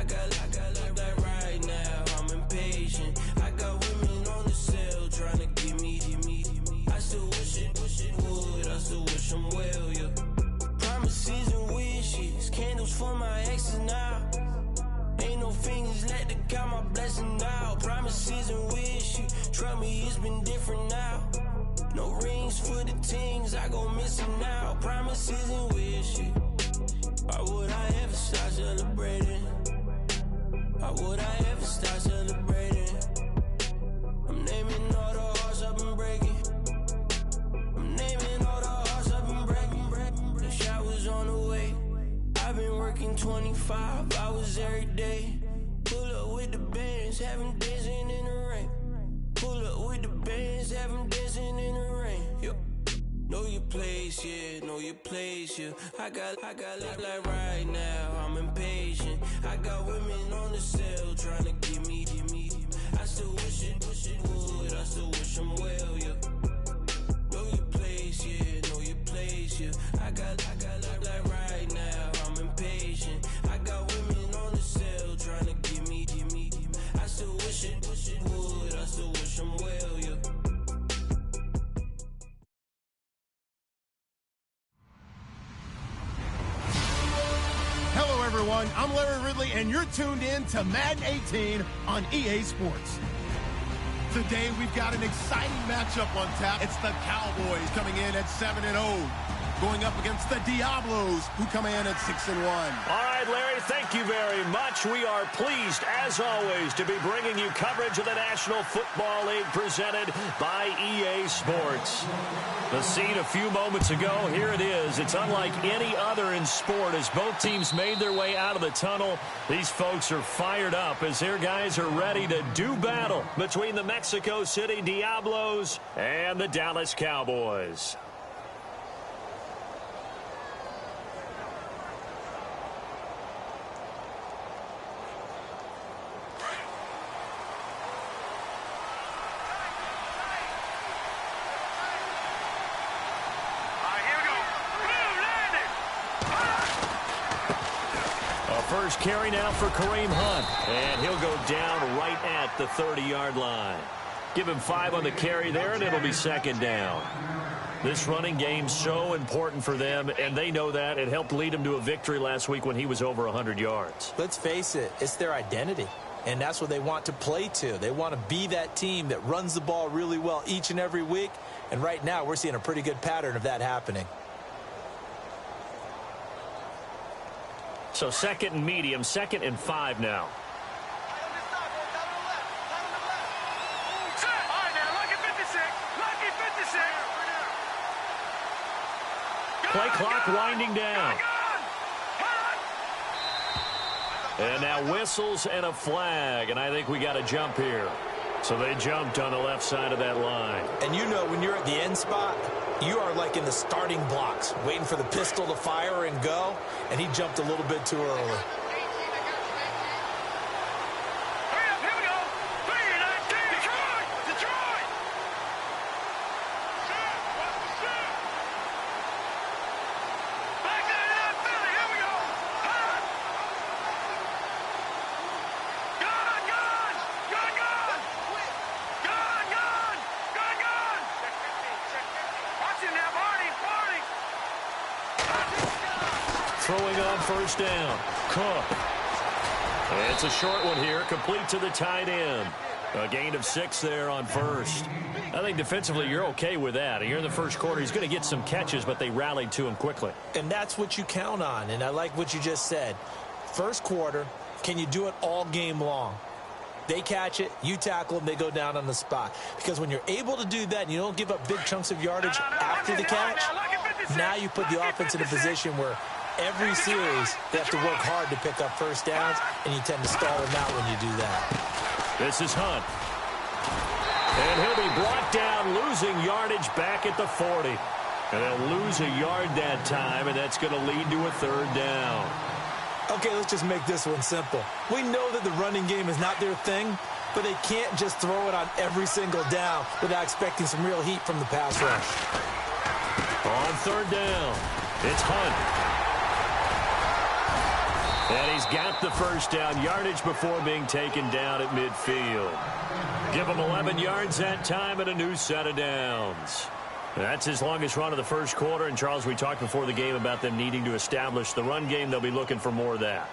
like right now, I'm impatient. I got women on the cell trying to give me. I still wish it would, I still wish I'm well, yeah. Promises and wishes, candles for my exes now. Ain't no fingers let to count my blessings now. Promises and wishes, trust me, it's been different now. No rings for the things I go missing now. Promises and wishes. Why would I ever start celebrating? Why would I ever start celebrating? I'm naming all the hearts I've been breaking. I'm naming all the hearts I've been breaking. The shower's on the way. I've been working 25 hours every day. Pull up with the bands, have them dancing in the rain. Pull up with the bands, have them dancing in the rain. Yo. Know your place, yeah, know your place, yeah. I got like right now, I'm impatient. I got women on the cell trying to give me. I still wish it would, I still wish I'm well, yeah. Know your place, yeah, know your place, yeah. I got like right now, I'm impatient. I got women on the cell trying to give me. I still wish it would, I still wish I'm well, yeah. Hello, everyone. I'm Larry Ridley, and you're tuned in to Madden 18 on EA Sports. Today, we've got an exciting matchup on tap. It's the Cowboys coming in at 7-0, going up against the Diablos, who come in at 6-1. All right, Larry, thank you very much. We are pleased, as always, to be bringing you coverage of the National Football League presented by EA Sports. The scene a few moments ago, here it is. It's unlike any other in sport. As both teams made their way out of the tunnel, these folks are fired up as their guys are ready to do battle between the Mexico City Diablos and the Dallas Cowboys. First carry now for Kareem Hunt, and he'll go down right at the 30-yard line. Give him 5 on the carry there, and it'll be second down. This running game's so important for them, and they know that. It helped lead them to a victory last week when he was over 100 yards. Let's face it, it's their identity, and that's what they want to play to. They want to be that team that runs the ball really well each and every week, and right now we're seeing a pretty good pattern of that happening. So second and medium, 2nd and 5 now. Play clock winding down. And now whistles and a flag, and I think we got a jump here. So they jumped on the left side of that line. And you know when you're at the end spot, you are like in the starting blocks, waiting for the pistol to fire and go, and he jumped a little bit too early. Throwing on first down. Cook. It's a short one here, complete to the tight end. A gain of 6 there on first. I think defensively you're okay with that. Here in the first quarter, he's going to get some catches, but they rallied to him quickly. And that's what you count on, and I like what you just said. First quarter, can you do it all game long? They catch it, you tackle them, they go down on the spot. Because when you're able to do that and you don't give up big chunks of yardage after the catch, now you put the offense in a position where every series, they have to work hard to pick up first downs, and you tend to stall them out when you do that. This is Hunt. And he'll be brought down, losing yardage back at the 40. And they'll lose a yard that time, and that's going to lead to a 3rd down. Okay, let's just make this one simple. We know that the running game is not their thing, but they can't just throw it on every single down without expecting some real heat from the pass rush. On 3rd down, it's Hunt. And he's got the first down yardage before being taken down at midfield. Give him 11 yards that time and a new set of downs. That's his longest run of the first quarter. And, Charles, we talked before the game about them needing to establish the run game. They'll be looking for more of that.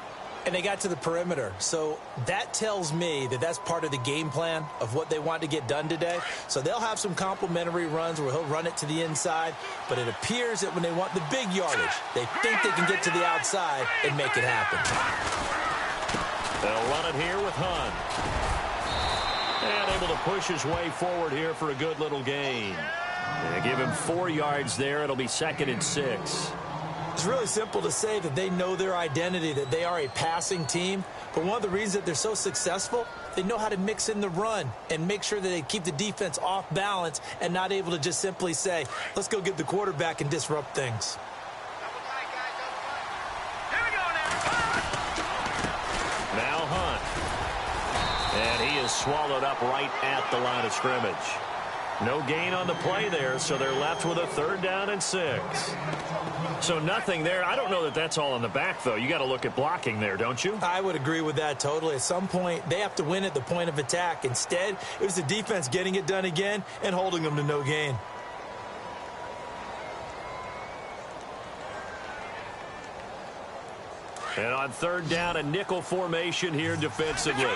And they got to the perimeter. So that tells me that that's part of the game plan of what they want to get done today. So they'll have some complementary runs where he'll run it to the inside. But it appears that when they want the big yardage, they think they can get to the outside and make it happen. They'll run it here with Hunt. And able to push his way forward here for a good little gain. They give him 4 yards there. It'll be 2nd and 6. It's really simple to say that they know their identity, that they are a passing team. But one of the reasons that they're so successful, they know how to mix in the run and make sure that they keep the defense off balance and not able to just simply say, let's go get the quarterback and disrupt things. Now Hunt. And he is swallowed up right at the line of scrimmage. No gain on the play there, so they're left with a 3rd down and 6. So nothing there. I don't know that that's all on the back, though. You got to look at blocking there, don't you? I would agree with that totally. At some point, they have to win at the point of attack. Instead, it was the defense getting it done again and holding them to no gain. And on 3rd down, a nickel formation here defensively.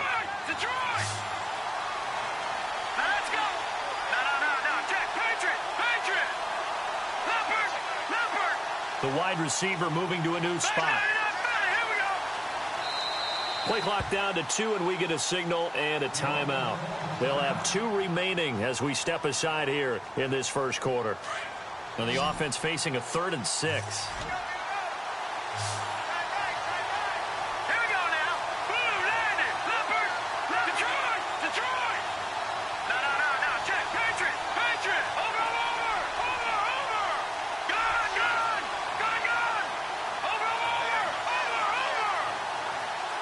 The wide receiver moving to a new spot. Play clock down to 2, and we get a signal and a timeout. They'll have 2 remaining as we step aside here in this first quarter. And the offense facing a 3rd and 6.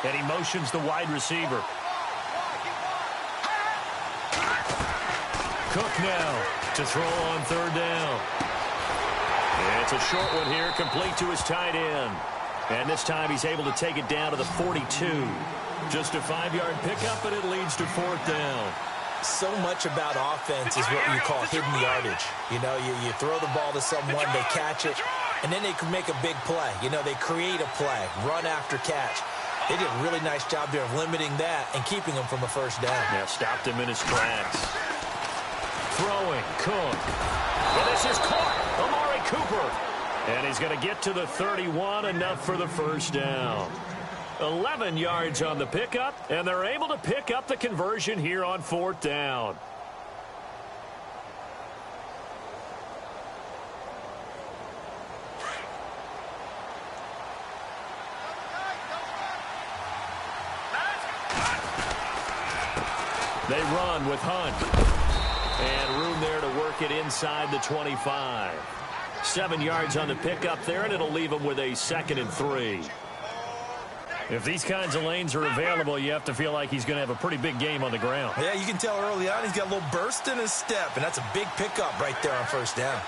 And he motions the wide receiver. Cook now to throw on 3rd down. And it's a short one here, complete to his tight end. And this time he's able to take it down to the 42. Just a 5-yard pickup, and it leads to 4th down. So much about offense is what you call hidden yardage. You know, you throw the ball to someone, they catch it, and then they can make a big play. You know, they create a play, run after catch. They did a really nice job there of limiting that and keeping him from a 1st down. Yeah, stopped him in his tracks. Throwing, Cook. And this is caught. Amari Cooper. And he's going to get to the 31, enough for the 1st down. 11 yards on the pickup, and they're able to pick up the conversion here on 4th down. They run with Hunt. And room there to work it inside the 25. 7 yards on the pickup there, and it'll leave them with a 2nd and 3. If these kinds of lanes are available, you have to feel like he's going to have a pretty big game on the ground. Yeah, you can tell early on he's got a little burst in his step, and that's a big pickup right there on 1st down.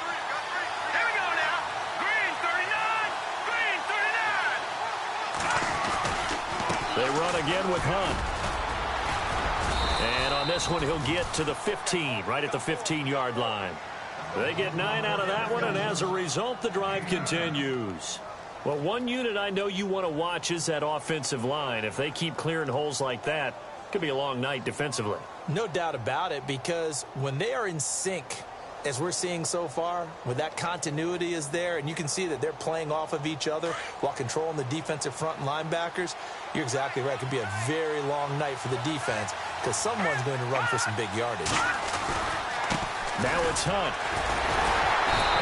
Here we go now. Green 39. They run again with Hunt. And on this one, he'll get to the 15, right at the 15-yard line. They get 9 out of that one, and as a result, the drive continues. Well, one unit I know you want to watch is that offensive line. If they keep clearing holes like that, it could be a long night defensively. No doubt about it, because when they are in sync, as we're seeing so far, when that continuity is there, and you can see that they're playing off of each other while controlling the defensive front and linebackers, you're exactly right. It could be a very long night for the defense because someone's going to run for some big yardage. Now it's Hunt.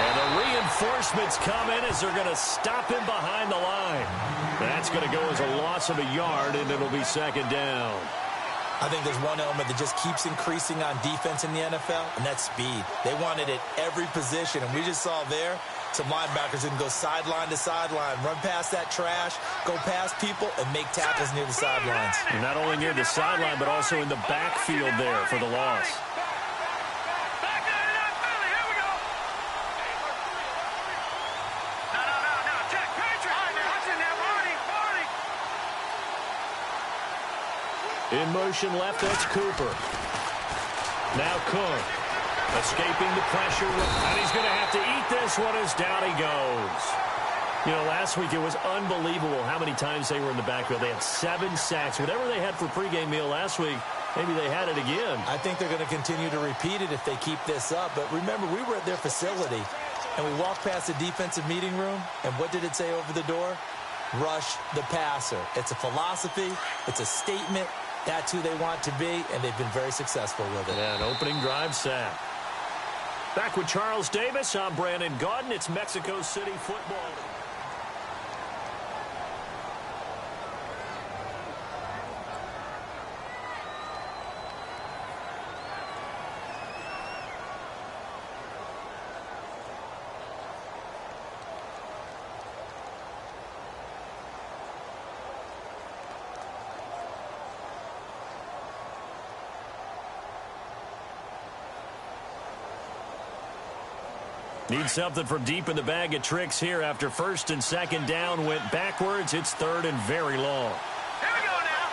And the reinforcements come in as they're going to stop him behind the line. That's going to go as a loss of a yard, and it'll be 2nd down. I think there's one element that just keeps increasing on defense in the NFL, and that's speed. They want it at every position, and we just saw there some linebackers who can go sideline to sideline, run past that trash, go past people, and make tackles near the sidelines. And not only near the sideline, but also in the backfield there for the loss. In motion left, that's Cooper. Now Cook. Escaping the pressure. And he's going to have to eat this one as down he goes. You know, last week it was unbelievable how many times they were in the backfield. They had 7 sacks. Whatever they had for pregame meal last week, maybe they had it again. I think they're going to continue to repeat it if they keep this up. But remember, we were at their facility, and we walked past the defensive meeting room, and what did it say over the door? Rush the passer. It's a philosophy. It's a statement. That's who they want to be, and they've been very successful with it. Yeah, an opening drive sack. Back with Charles Davis, I'm Brandon Gaudin. It's Mexico City football. Need something from deep in the bag of tricks here after first and second down went backwards. It's third and very long. Here we go now.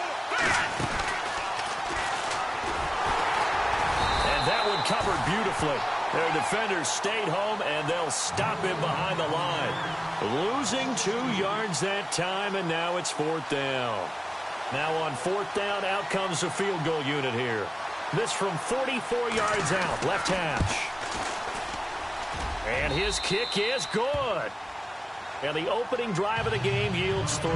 And that one covered beautifully. Their defenders stayed home, and they'll stop him behind the line. Losing 2 yards that time, and now it's fourth down. Now on fourth down, out comes the field goal unit here. This from 44 yards out, left hash. And his kick is good. And the opening drive of the game yields 3.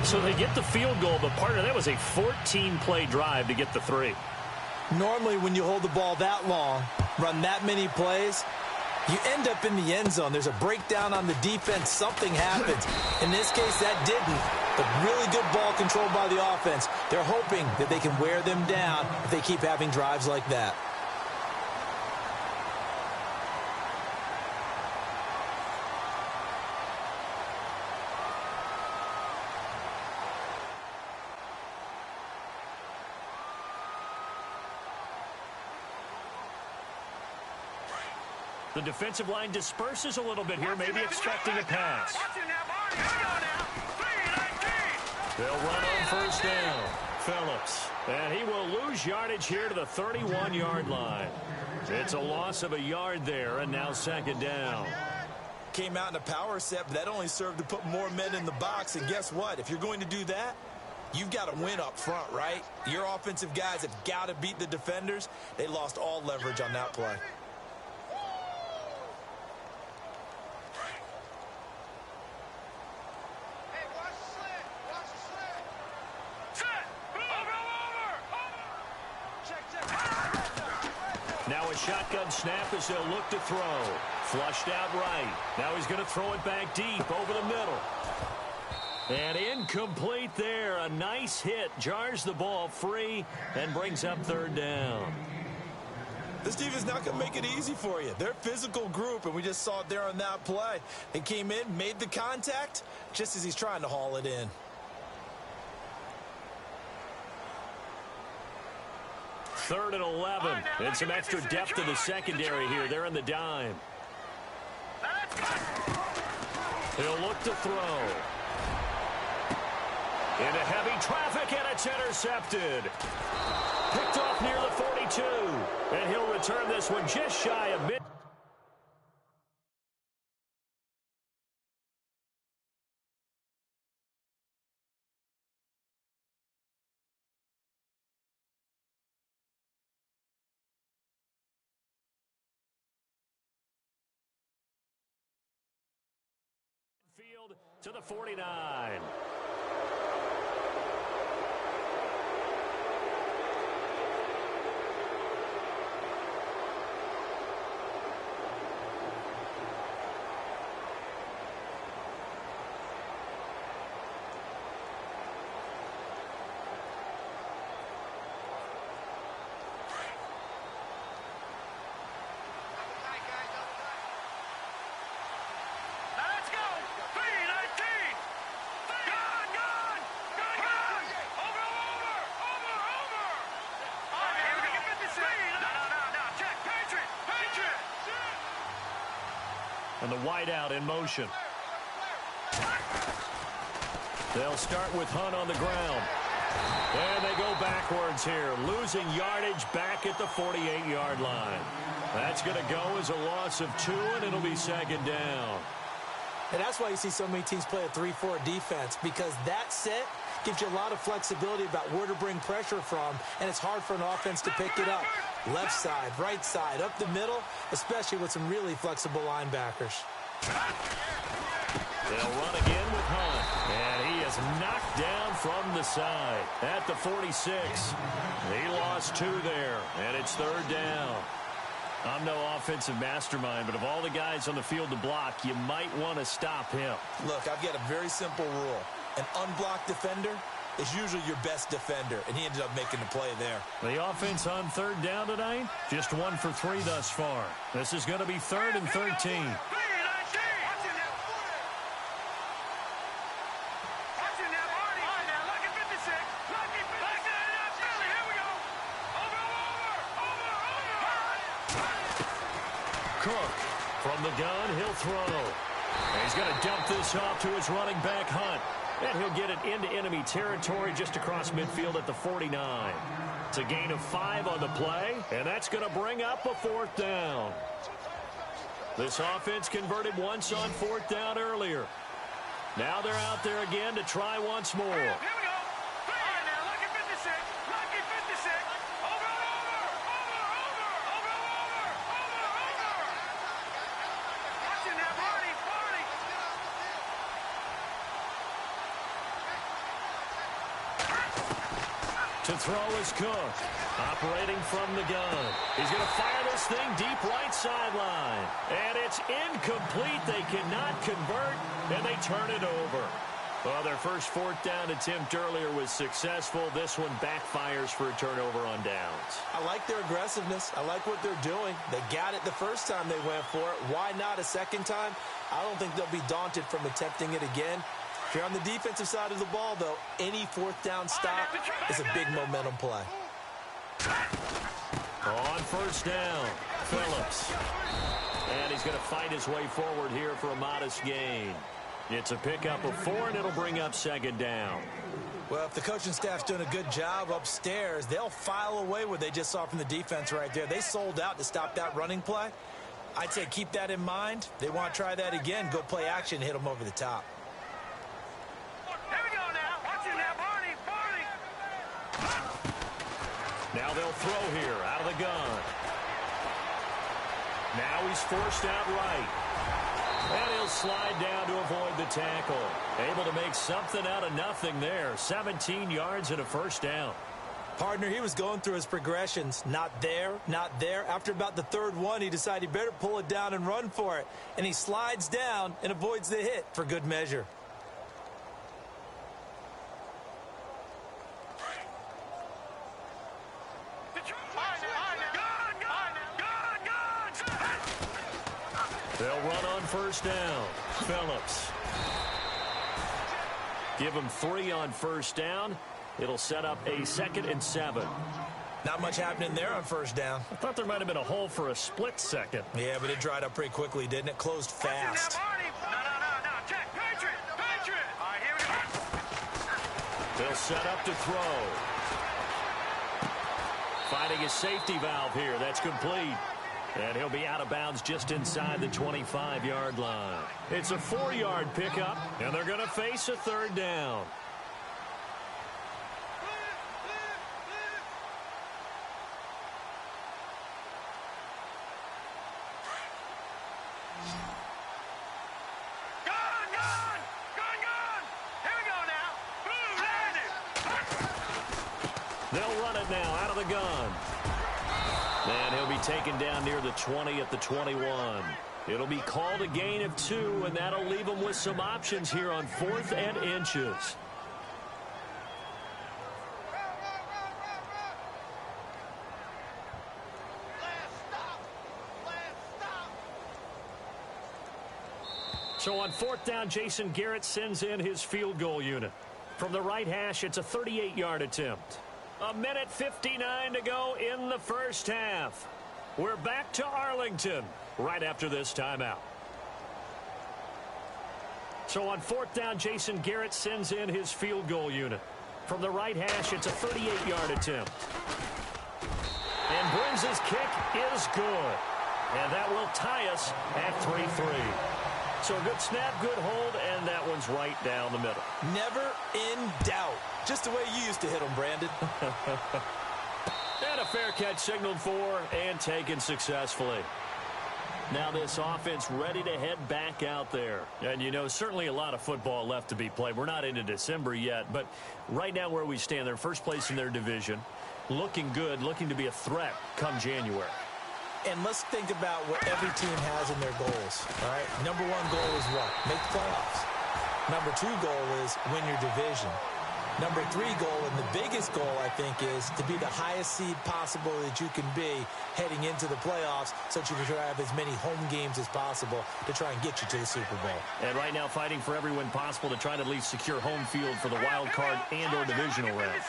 So they get the field goal, but part of that was a 14-play drive to get the 3. Normally, when you hold the ball that long, run that many plays, you end up in the end zone. There's a breakdown on the defense. Something happens. In this case, that didn't. But really good ball control by the offense. They're hoping that they can wear them down if they keep having drives like that. The defensive line disperses a little bit here, maybe expecting a pass. They'll run on first down. Phillips. And he will lose yardage here to the 31-yard line. It's a loss of a yard there, and now second down. Came out in a power set, but that only served to put more men in the box. And guess what? If you're going to do that, you've got to win up front, right? Your offensive guys have got to beat the defenders. They lost all leverage on that play. Now a shotgun snap as they'll look to throw. Flushed out right. Now he's going to throw it back deep over the middle. And incomplete there. A nice hit. Jars the ball free and brings up third down. This defense not going to make it easy for you. They're a physical group, and we just saw it there on that play. They came in, made the contact, just as he's trying to haul it in. Third and 11. And some extra depth in the secondary here. They're in the dime. He'll look to throw. Into heavy traffic, and it's intercepted. Picked off near the 42. And he'll return this one just shy of mid. Field to the 49. And the wideout in motion. They'll start with Hunt on the ground. And they go backwards here, losing yardage back at the 48-yard line. That's going to go as a loss of 2, and it'll be second down. And that's why you see so many teams play a 3-4 defense, because that set gives you a lot of flexibility about where to bring pressure from, and it's hard for an offense to pick it up. Left side, right side, up the middle, especially with some really flexible linebackers. They'll run again with Hunt, and he is knocked down from the side at the 46. He lost 2 there, and it's third down. I'm no offensive mastermind, but of all the guys on the field to block, you might want to stop him. Look, I've got a very simple rule. An unblocked defender is usually your best defender, and he ended up making the play there. The offense on third down tonight, just 1 for 3 thus far. This is going to be 3rd and 13. Cook from the gun, he'll throw. And he's going to dump this off to his running back, Hunt. And he'll get it into enemy territory just across midfield at the 49. It's a gain of 5 on the play, and that's going to bring up a 4th down. This offense converted once on 4th down earlier. Now they're out there again to try once more. Here we go. Lucky 56. Lucky 56. Over. Watching that, Marty. To throw is Cook, operating from the gun. He's going to fire this thing deep right sideline. And it's incomplete. They cannot convert, and they turn it over. Well, their first 4th down attempt earlier was successful. This one backfires for a turnover on downs. I like their aggressiveness. I like what they're doing. They got it the first time they went for it. Why not a second time? I don't think they'll be daunted from attempting it again. If you're on the defensive side of the ball, though, any 4th down stop is a big momentum play. On first down, Phillips. And he's going to fight his way forward here for a modest gain. It's a pickup of 4, and it'll bring up second down. Well, if the coaching staff's doing a good job upstairs, they'll file away what they just saw from the defense right there. They sold out to stop that running play. I'd say keep that in mind. They want to try that again, go play action, hit them over the top. Here we go now. Watching that, Barney. Now they'll throw here out of the gun. Now he's forced out right. And he'll slide down to avoid the tackle. Able to make something out of nothing there. 17 yards and a first down. Partner, he was going through his progressions. Not there, not there. After about the 3rd one, he decided he better pull it down and run for it. And he slides down and avoids the hit for good measure. They'll run on first down. Phillips. Give him 3 on first down. It'll set up a 2nd and 7. Not much happening there on first down. I thought there might have been a hole for a split second. Yeah, but it dried up pretty quickly, didn't it? Closed fast. No. Check. Patriot. All right, here we go. They'll set up to throw. Finding a safety valve here. That's complete. And he'll be out of bounds just inside the 25-yard line. It's a 4-yard pickup, and they're going to face a 3rd down. Gone. Here we go now. They'll run it now out of the gun. And he'll be taken down near the 20 at the 21. It'll be called a gain of 2, and that'll leave them with some options here on 4th and inches. So on 4th down, Jason Garrett sends in his field goal unit. From the right hash, it's a 38-yard attempt. 1:59 to go in the first half. We're back to Arlington right after this timeout. So on 4th down, Jason Garrett sends in his field goal unit. From the right hash, it's a 38-yard attempt. And Brooms' kick is good. And that will tie us at 3-3. So a good snap, good hold, and that one's right down the middle. Never in doubt. Just the way you used to hit them, Brandon. And a fair catch signaled for and taken successfully. Now this offense ready to head back out there. And, you know, certainly a lot of football left to be played. We're not into December yet, but right now where we stand, they're first place in their division. Looking good, looking to be a threat come January. And let's think about what every team has in their goals, all right? Number one goal is what? Make the playoffs. Number two goal is win your division. Number three goal, and the biggest goal, I think, is to be the highest seed possible that you can be heading into the playoffs so that you can try to have as many home games as possible to try and get you to the Super Bowl. And right now fighting for every win possible to try to at least secure home field for the wild card and or divisional round.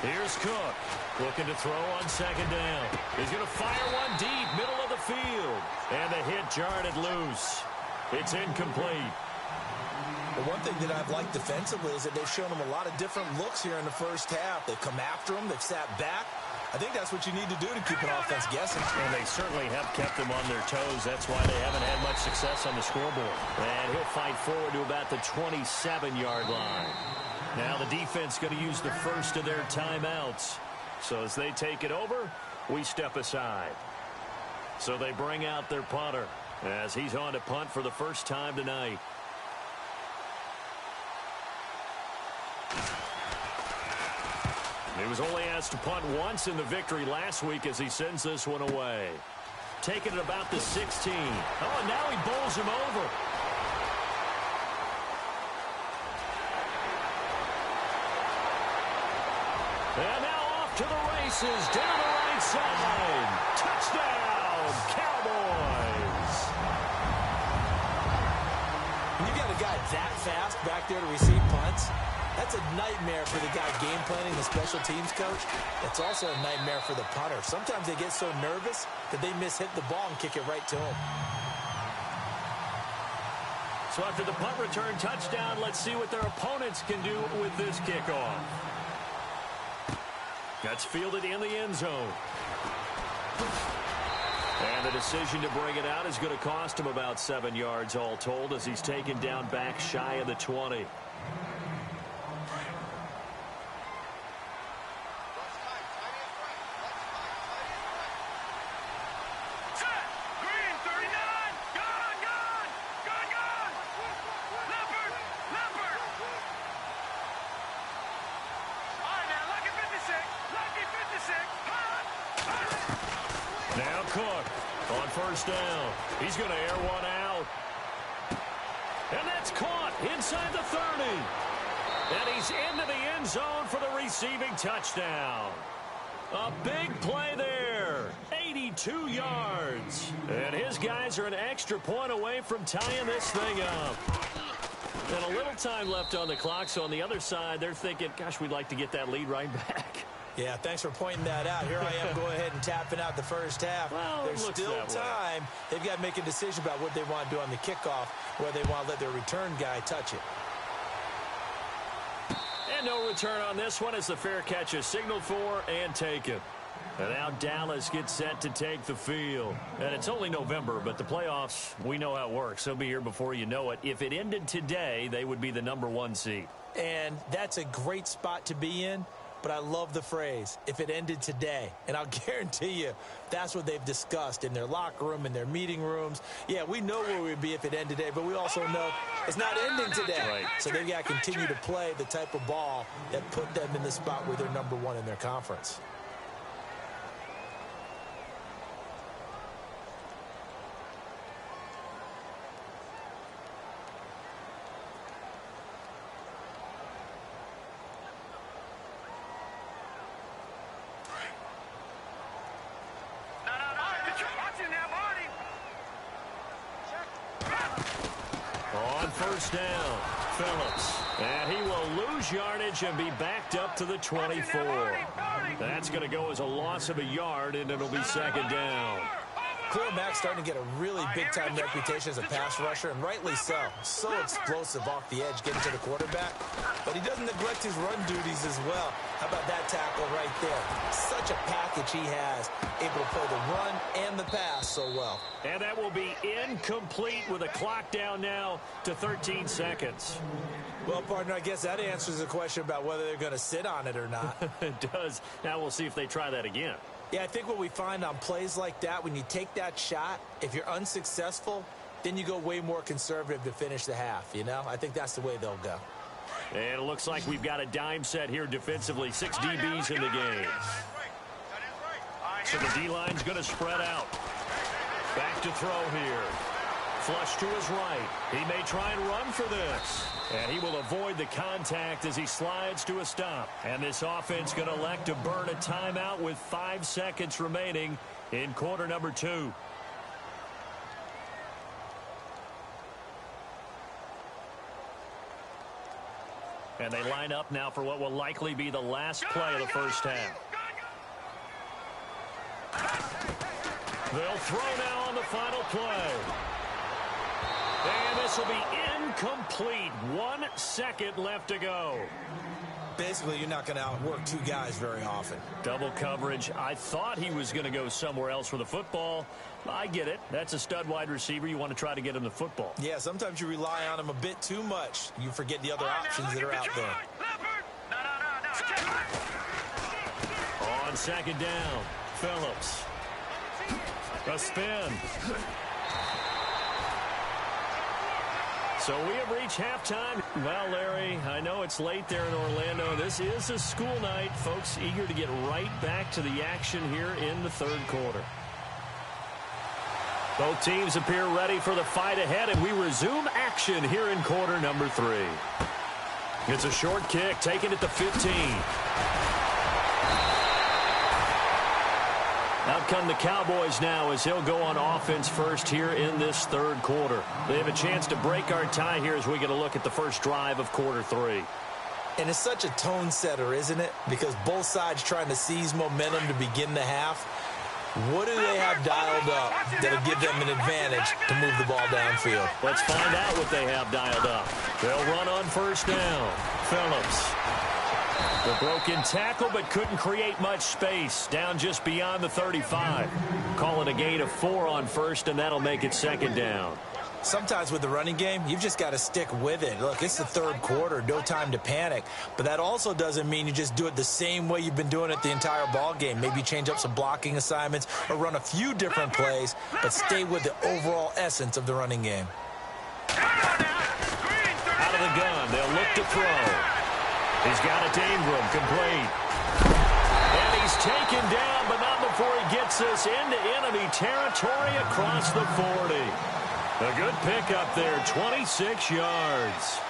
Here's Cook, looking to throw on second down. He's going to fire one deep, middle of the field. And the hit jarred it loose. It's incomplete. Well, one thing that I've liked defensively is that they've shown them a lot of different looks here in the first half. They've come after them. They've sat back. I think that's what you need to do to keep an offense guessing. And they certainly have kept them on their toes. That's why they haven't had much success on the scoreboard. And he'll fight forward to about the 27-yard line. Now the defense going to use the first of their timeouts. So as they take it over, we step aside. So they bring out their punter as he's on to punt for the first time tonight. He was only asked to punt once in the victory last week as he sends this one away. Taking it about the 16. Oh, and now he bowls him over. And now off to the races, down the right side. Touchdown, Cowboys. When you got a guy that fast back there to receive punts, that's a nightmare for the guy game planning, the special teams coach. It's also a nightmare for the punter. Sometimes they get so nervous that they miss hit the ball and kick it right to him. So after the punt return touchdown, let's see what their opponents can do with this kickoff. That's fielded in the end zone. And the decision to bring it out is going to cost him about 7 yards all told as he's taken down back shy of the 20. Now Cook on first down. He's going to air one out. And that's caught inside the 30. And he's into the end zone for the receiving touchdown. A big play there. 82 yards. And his guys are an extra point away from tying this thing up. And a little time left on the clock. So on the other side, they're thinking, gosh, we'd like to get that lead right back. Yeah, thanks for pointing that out. Here I am going ahead and tapping out the first half. Well, there's still time. They've got to make a decision about what they want to do on the kickoff, where they want to let their return guy touch it. And no return on this one as the fair catch is signaled for and taken. And now Dallas gets set to take the field. And it's only November, but the playoffs, we know how it works. They'll be here before you know it. If it ended today, they would be the #1 seed. And that's a great spot to be in. But I love the phrase, if it ended today. And I'll guarantee you that's what they've discussed in their locker room, in their meeting rooms. Yeah, we know where we'd be if it ended today, but we also know it's not ending today. Right. So they've got to continue to play the type of ball that put them in the spot where they're #1 in their conference. On first down, Phillips. And he will lose yardage and be backed up to the 24. That's going to go as a loss of a yard, and it'll be second down. Khalil Mack's starting to get a really big-time reputation as a pass rusher, and rightly so. So explosive off the edge getting to the quarterback. But he doesn't neglect his run duties as well. How about that tackle right there? Such a package he has, able to play the run and the pass so well. And that will be incomplete with a clock down now to 13 seconds. Well, partner, I guess that answers the question about whether they're going to sit on it or not. It does. Now we'll see if they try that again. Yeah, I think what we find on plays like that, when you take that shot, if you're unsuccessful, then you go way more conservative to finish the half, you know? I think that's the way they'll go. And it looks like we've got a dime set here defensively. 6 DBs in the game. So the D-line's going to spread out. Back to throw here. Flush to his right. He may try and run for this. And he will avoid the contact as he slides to a stop. And this offense going to elect to burn a timeout with 5 seconds remaining in quarter number 2. And they line up now for what will likely be the last play of the first half. They'll throw now on the final play. And this will be incomplete. 1 second left to go. Basically, you're not going to outwork 2 guys very often. Double coverage. I thought he was going to go somewhere else for the football. I get it. That's a stud wide receiver. You want to try to get him the football. Yeah, sometimes you rely on him a bit too much. You forget the other options that are out there. On second down, Phillips. A spin. So we have reached halftime. Well, Larry, I know it's late there in Orlando. This is a school night. Folks eager to get right back to the action here in the third quarter. Both teams appear ready for the fight ahead, and we resume action here in quarter number 3. It's a short kick, taken at the 15. Out come the Cowboys now as he'll go on offense first here in this third quarter. They have a chance to break our tie here as we get a look at the first drive of quarter 3. And it's such a tone setter, isn't it? Because both sides trying to seize momentum to begin the half. What do they have dialed up that'll give them an advantage to move the ball downfield? Let's find out what they have dialed up. They'll run on first down. Phillips. The broken tackle, but couldn't create much space. Down just beyond the 35. Call it a gain of 4 on first, and that'll make it second down. Sometimes with the running game, you've just got to stick with it. Look, it's the third quarter, no time to panic. But that also doesn't mean you just do it the same way you've been doing it the entire ball game. Maybe change up some blocking assignments or run a few different plays, but stay with the overall essence of the running game. Out of the gun, they'll look to throw. He's got it to Ingram, complete. And he's taken down, but not before he gets us into enemy territory across the 40. A good pickup there, 26 yards.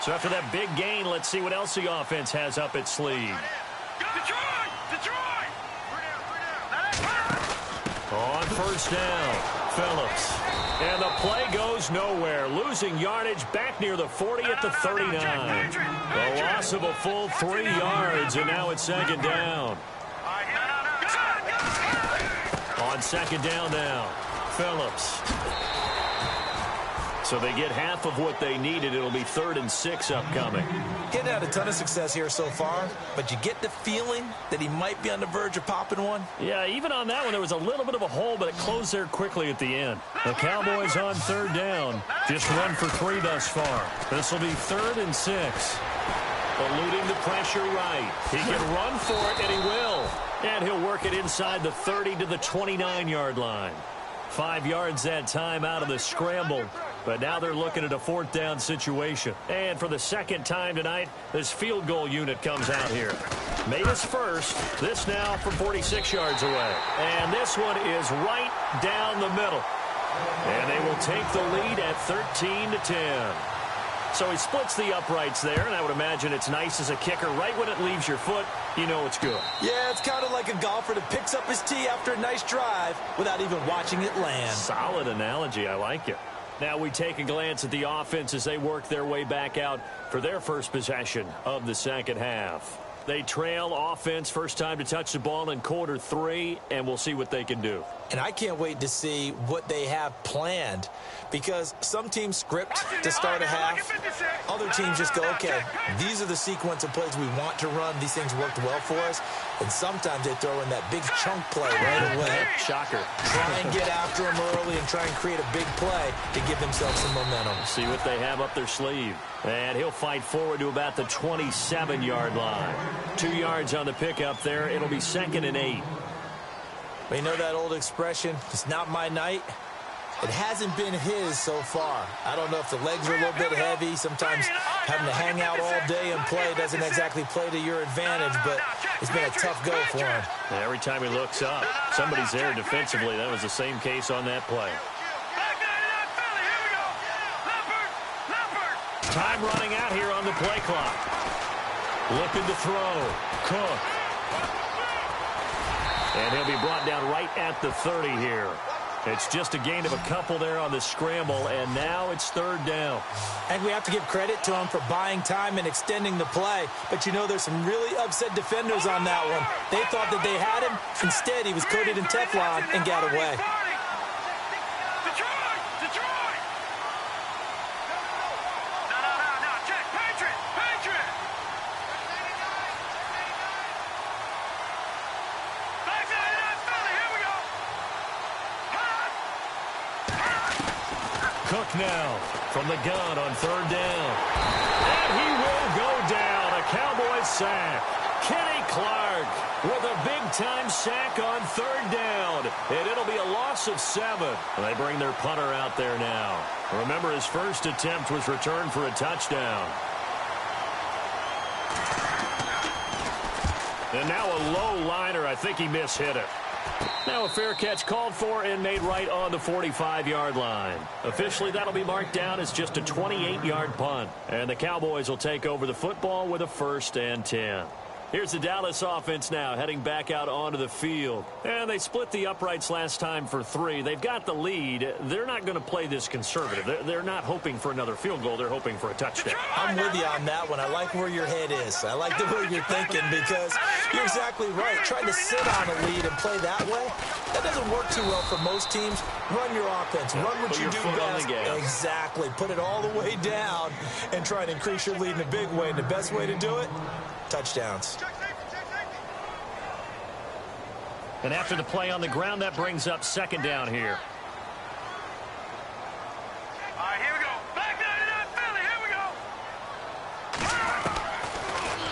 So after that big gain, let's see what else the offense has up its sleeve. Detroit! On first down, Phillips. And the play goes nowhere. Losing yardage back near the 40 at the 39. A loss of a full 3 yards, and now it's second down. On second down now, Phillips. So they get half of what they needed. It'll be 3rd and 6 upcoming. Getting had a ton of success here so far, but you get the feeling that he might be on the verge of popping one. Yeah, even on that one, there was a little bit of a hole, but it closed there quickly at the end. The Cowboys on 3rd down. Just 1 for 3 thus far. This will be 3rd and 6. Eluding the pressure right. He can run for it, and he will. And he'll work it inside the 30 to the 29-yard line. 5 yards that time out of the scramble. But now they're looking at a 4th down situation. And for the second time tonight, this field goal unit comes out here. Made his first. This now from 46 yards away. And this one is right down the middle. And they will take the lead at 13-10. So he splits the uprights there, and I would imagine it's nice as a kicker. Right when it leaves your foot, you know it's good. Yeah, it's kind of like a golfer that picks up his tee after a nice drive without even watching it land. Solid analogy. I like it. Now we take a glance at the offense as they work their way back out for their first possession of the second half. They trail offense, first time to touch the ball in quarter 3, and we'll see what they can do. And I can't wait to see what they have planned, because some teams script to start a half. Other teams just go, okay, these are the sequence of plays we want to run. These things worked well for us. And sometimes they throw in that big chunk play right away. Shocker. Try and get after them early and try and create a big play to give themselves some momentum. See what they have up their sleeve. And he'll fight forward to about the 27-yard line. 2 yards on the pickup there. It'll be 2nd and 8. You know that old expression, it's not my night? It hasn't been his so far. I don't know if the legs are a little bit heavy. Sometimes having to hang out all day and play doesn't exactly play to your advantage, but it's been a tough go for him. Every time he looks up, somebody's there defensively. That was the same case on that play. Time running out here on the play clock. Looking to throw. Cook. And he'll be brought down right at the 30 here. It's just a gain of a couple there on the scramble, and now it's 3rd down. And we have to give credit to him for buying time and extending the play. But you know, there's some really upset defenders on that one. They thought that they had him. Instead, he was coated in Teflon and got away. Cook now from the gun on 3rd down. And he will go down. A Cowboys sack. Kenny Clark with a big-time sack on 3rd down. And it'll be a loss of 7. They bring their punter out there now. Remember, his first attempt was returned for a touchdown. And now a low liner. I think he mishit it. Now a fair catch called for and made right on the 45-yard line. Officially, that'll be marked down as just a 28-yard punt. And the Cowboys will take over the football with a 1st and 10. Here's the Dallas offense now heading back out onto the field. And they split the uprights last time for 3. They've got the lead. They're not going to play this conservative. They're not hoping for another field goal. They're hoping for a touchdown. I'm with you on that one. I like where your head is. I like the way you're thinking, because you're exactly right. Trying to sit on a lead and play that way, that doesn't work too well for most teams. Run your offense. Run what you do best. Exactly. Put it all the way down and try and increase your lead in a big way. And the best way to do it, touchdowns. And after the play on the ground, that brings up 2nd down here. All right, here we go. Back 99 Philly, here we go.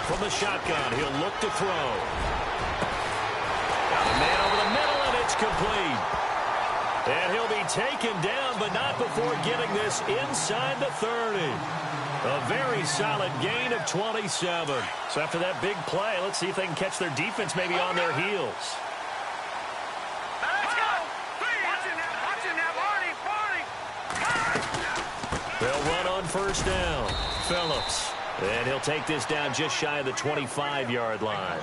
From the shotgun, he'll look to throw. Got a man over the middle, and it's complete. And he'll be taken down, but not before getting this inside the 30. A very solid gain of 27. So after that big play, let's see if they can catch their defense maybe on their heels. Let's go. Watch him now, Barney. They'll run on 1st down. Phillips. And he'll take this down just shy of the 25-yard line.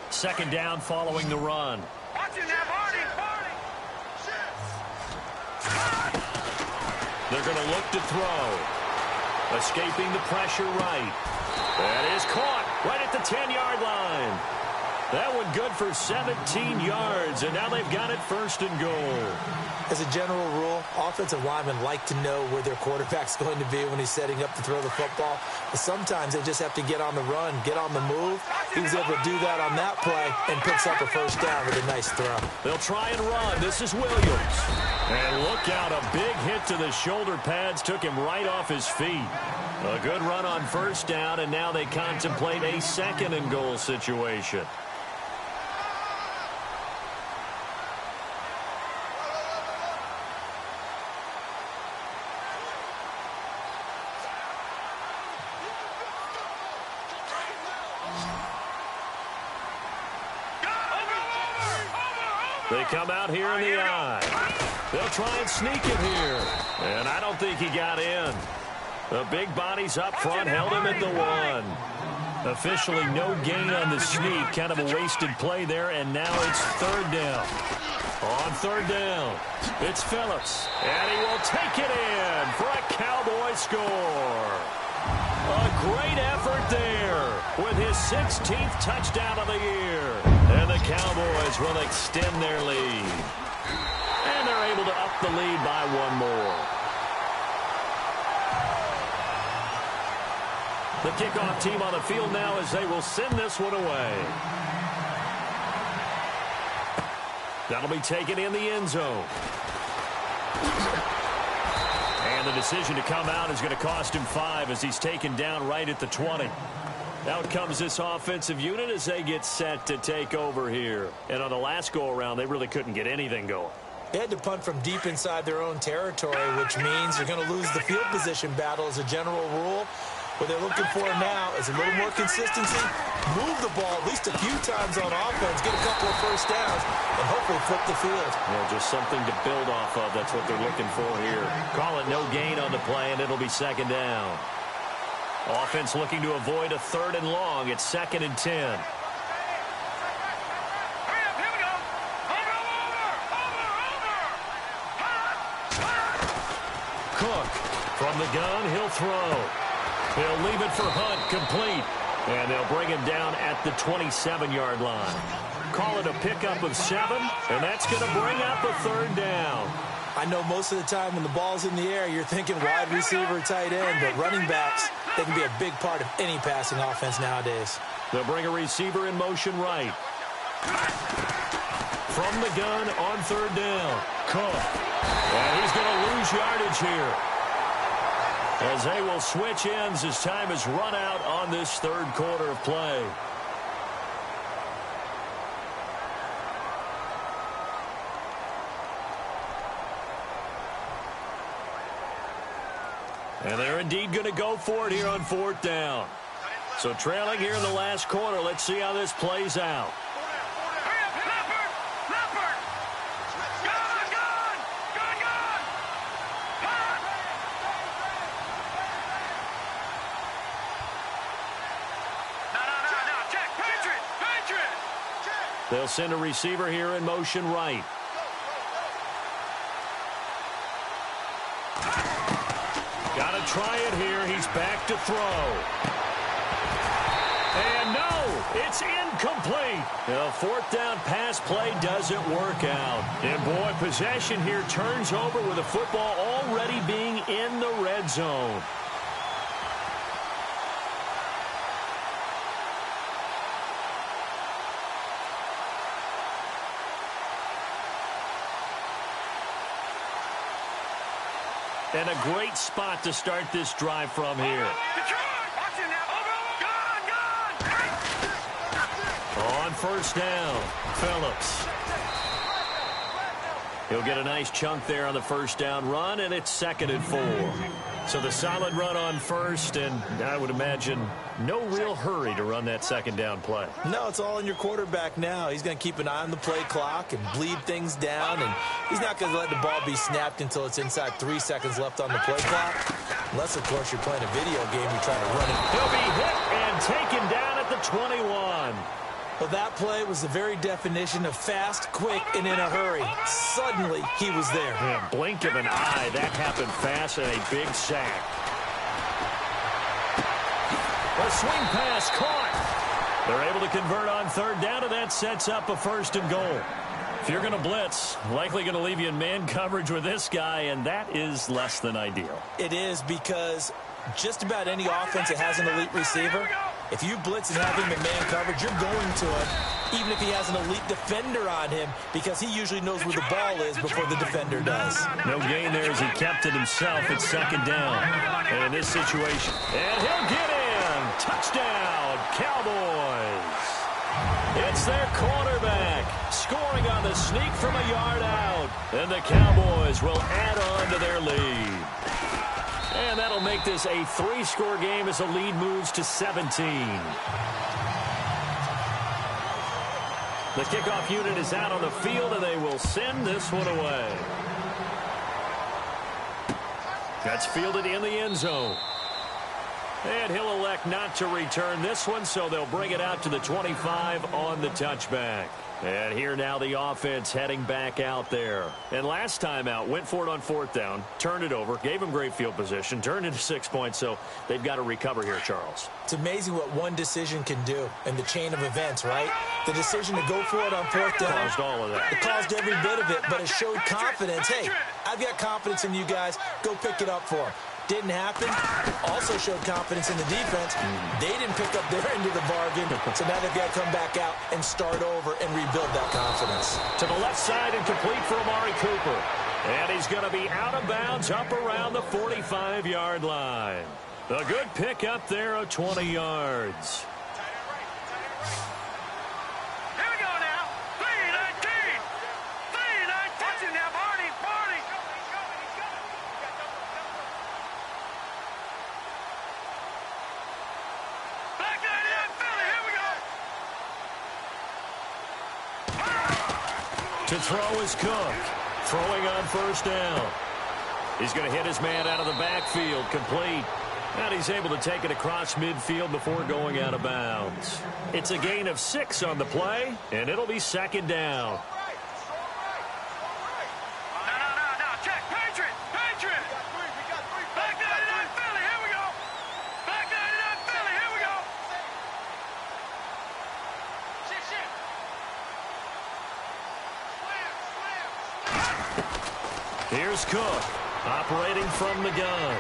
Second down following the run. Watch him now, Barney. They're going to look to throw. Escaping the pressure right. That is caught right at the 10-yard line. That one good for 17 yards, and now they've got it 1st and goal. As a general rule, offensive linemen like to know where their quarterback's going to be when he's setting up to throw the football. But sometimes they just have to get on the run, get on the move. He was able to do that on that play and picks up a 1st down with a nice throw. They'll try and run. This is Williams. And look out, a big hit to the shoulder pads took him right off his feet. A good run on 1st down, and now they contemplate a 2nd and goal situation. They come out here in the eye. They'll try and sneak him here. And I don't think he got in. The big bodies up front held him at the 1. Officially no gain on the sneak. Kind of a wasted play there, and now it's 3rd down. On 3rd down, it's Phillips. And he will take it in for a Cowboy score. A great effort there with his 16th touchdown of the year. And the Cowboys will extend their lead. And they're able to up the lead by 1 more. The kickoff team on the field now as they will send this one away. That'll be taken in the end zone. And the decision to come out is going to cost him 5 as he's taken down right at the 20. Out comes this offensive unit as they get set to take over here. And on the last go-around, they really couldn't get anything going. They had to punt from deep inside their own territory, which means you're going to lose the field position battle as a general rule. What they're looking for now is a little more consistency, move the ball at least a few times on offense, get a couple of first downs, and hopefully flip the field. Yeah, just something to build off of. That's what they're looking for here. Call it no gain on the play, and it'll be 2nd down. Offense looking to avoid a 3rd and long. It's 2nd and 10. Cook from the gun, he'll throw. He'll leave it for Hunt, complete. And they'll bring him down at the 27-yard line. Call it a pickup of 7, and that's going to bring up a 3rd down. I know most of the time when the ball's in the air, you're thinking wide receiver, tight end, but running backs, they can be a big part of any passing offense nowadays. They'll bring a receiver in motion right. From the gun on 3rd down. Cook. And he's going to lose yardage here, as they will switch ends as time is run out on this 3rd quarter of play. And they're indeed going to go for it here on 4th down. So trailing here in the last quarter, let's see how this plays out. They'll send a receiver here in motion right. Got to try it here. He's back to throw. And no, it's incomplete. The 4th down pass play doesn't work out. And boy, possession here turns over with the football already being in the red zone. And a great spot to start this drive from here. On 1st down, Phillips. He'll get a nice chunk there on the 1st down run, and it's 2nd and 4. So the solid run on 1st, and I would imagine no real hurry to run that 2nd down play. No, it's all in your quarterback now. He's going to keep an eye on the play clock and bleed things down, and he's not going to let the ball be snapped until it's inside 3 seconds left on the play clock. Unless, of course, you're playing a video game, you're trying to run it. He'll be hit and taken down at the 21. Well, that play was the very definition of fast, quick, and in a hurry. Suddenly, he was there. Yeah, blink of an eye. That happened fast and a big sack. A swing pass caught. They're able to convert on 3rd down, and that sets up a 1st and goal. If you're going to blitz, likely going to leave you in man coverage with this guy, and that is less than ideal. It is, because just about any offense that has an elite receiver, if you blitz and have him in man coverage, you're going to him, even if he has an elite defender on him, because he usually knows where the ball is before the defender does. No gain there as he kept it himself at 2nd down. And in this situation, and he'll get in. Touchdown, Cowboys. It's their quarterback scoring on the sneak from a yard out. And the Cowboys will add on to their lead. And that'll make this a 3-score game as the lead moves to 17. The kickoff unit is out on the field, and they will send this one away. That's fielded in the end zone. And he'll elect not to return this one, so they'll bring it out to the 25 on the touchback. And here now the offense heading back out there. And last time out, went for it on 4th down, turned it over, gave them great field position, turned into 6 points, so they've got to recover here, Charles. It's amazing what one decision can do in the chain of events, right? The decision to go for it on 4th down. Caused all of that. It caused every bit of it, but it showed confidence. Hey, I've got confidence in you guys. Go pick it up for them. Didn't happen. Also showed confidence in the defense. They didn't pick up their end of the bargain, so now they've got to come back out and start over and rebuild that confidence. To the left side and complete for Amari Cooper. And he's going to be out of bounds up around the 45-yard line. A good pick up there of 20 yards. Here we go now. 3-19. 3-19. Watch it now, Barney. Back 99, Philly. Here we go. To throw is Cook. Throwing on 1st down. He's going to hit his man out of the backfield. Complete. And he's able to take it across midfield before going out of bounds. It's a gain of 6 on the play, and it'll be 2nd down. No. Check. Patriot. Back 99, Philly. Here we go. Back 99, Philly. Here we go. Shit. Here's Cook, operating from the gun.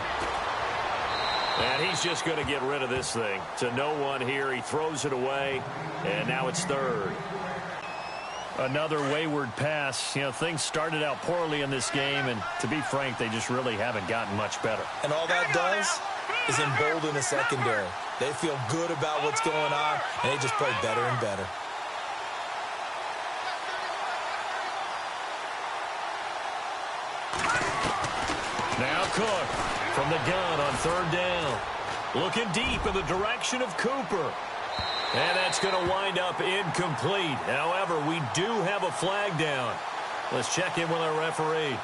And he's just going to get rid of this thing. To no one here. He throws it away, and now it's 3rd. Another wayward pass. You know, things started out poorly in this game, and to be frank, they just really haven't gotten much better. And all that does is embolden the secondary. They feel good about what's going on, and they just play better and better. Now Cook from the gun on 3rd down. Looking deep in the direction of Cooper. And that's going to wind up incomplete. However, we do have a flag down. Let's check in with our referee.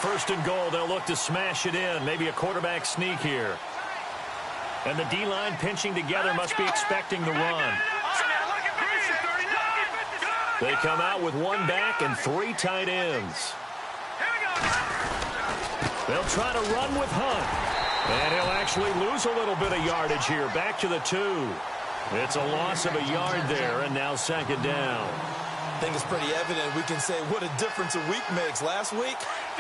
First and goal, they'll look to smash it in. Maybe a quarterback sneak here. And the D-line pinching together must be expecting the run. They come out with 1 back and 3 tight ends. They'll try to run with Hunt. And he'll actually lose a little bit of yardage here. Back to the 2. It's a loss of a yard there, and now 2nd down. I think it's pretty evident. We can say what a difference a week makes. Last week,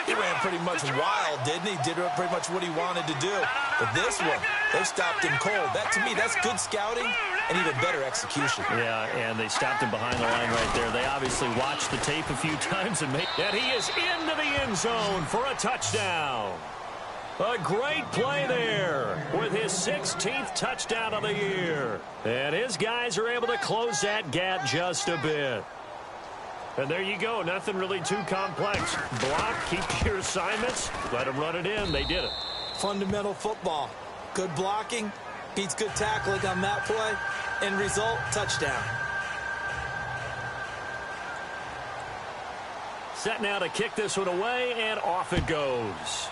he ran pretty much wild, didn't he? Did pretty much what he wanted to do. But this one, they stopped him cold. That, to me, that's good scouting and even better execution. Yeah, and they stopped him behind the line right there. They obviously watched the tape a few times and he is into the end zone for a touchdown. A great play there with his 16th touchdown of the year. And his guys are able to close that gap just a bit. And there you go. Nothing really too complex. Block, keep your assignments, let them run it in. They did it. Fundamental football. Good blocking beats good tackling on that play. End result, touchdown. Set now to kick this one away, and off it goes.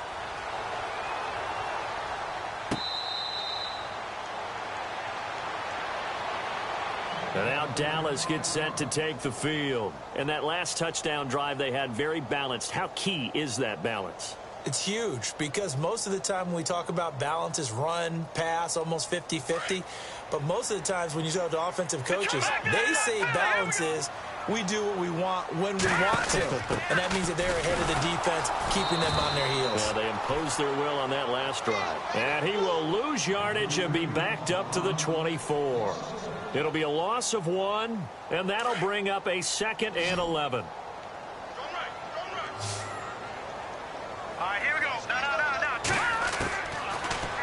And now Dallas gets set to take the field. And that last touchdown drive they had very balanced. How key is that balance? It's huge because most of the time when we talk about balance is run, pass, almost 50-50. But most of the times when you talk to offensive coaches, they say balance is we do what we want when we want to. And that means that they're ahead of the defense, keeping them on their heels. Yeah, they imposed their will on that last drive. And he will lose yardage and be backed up to the 24. It'll be a loss of 1, and that'll bring up a 2nd and 11. All right, here we go. No.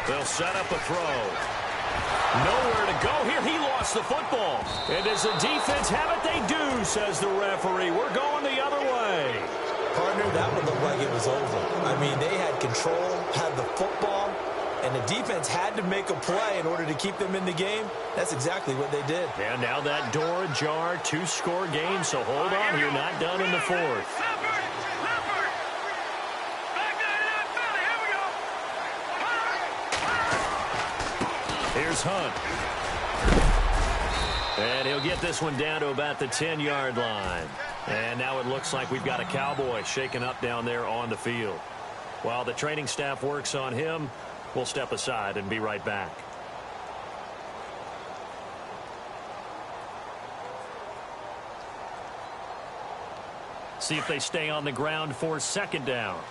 They'll set up a throw. Nowhere to go here. He lost the football. And does the defense have it? They do, says the referee. We're going the other way. Partner, that would look like it was over. I mean, they had control, had the football, and the defense had to make a play in order to keep them in the game. That's exactly what they did. And now that door ajar, 2-score game, so hold on, you're not done in the fourth. Here's Hunt. And he'll get this one down to about the 10-yard line. And now it looks like we've got a Cowboy shaken up down there on the field. While the training staff works on him, we'll step aside and be right back. See if they stay on the ground for second down.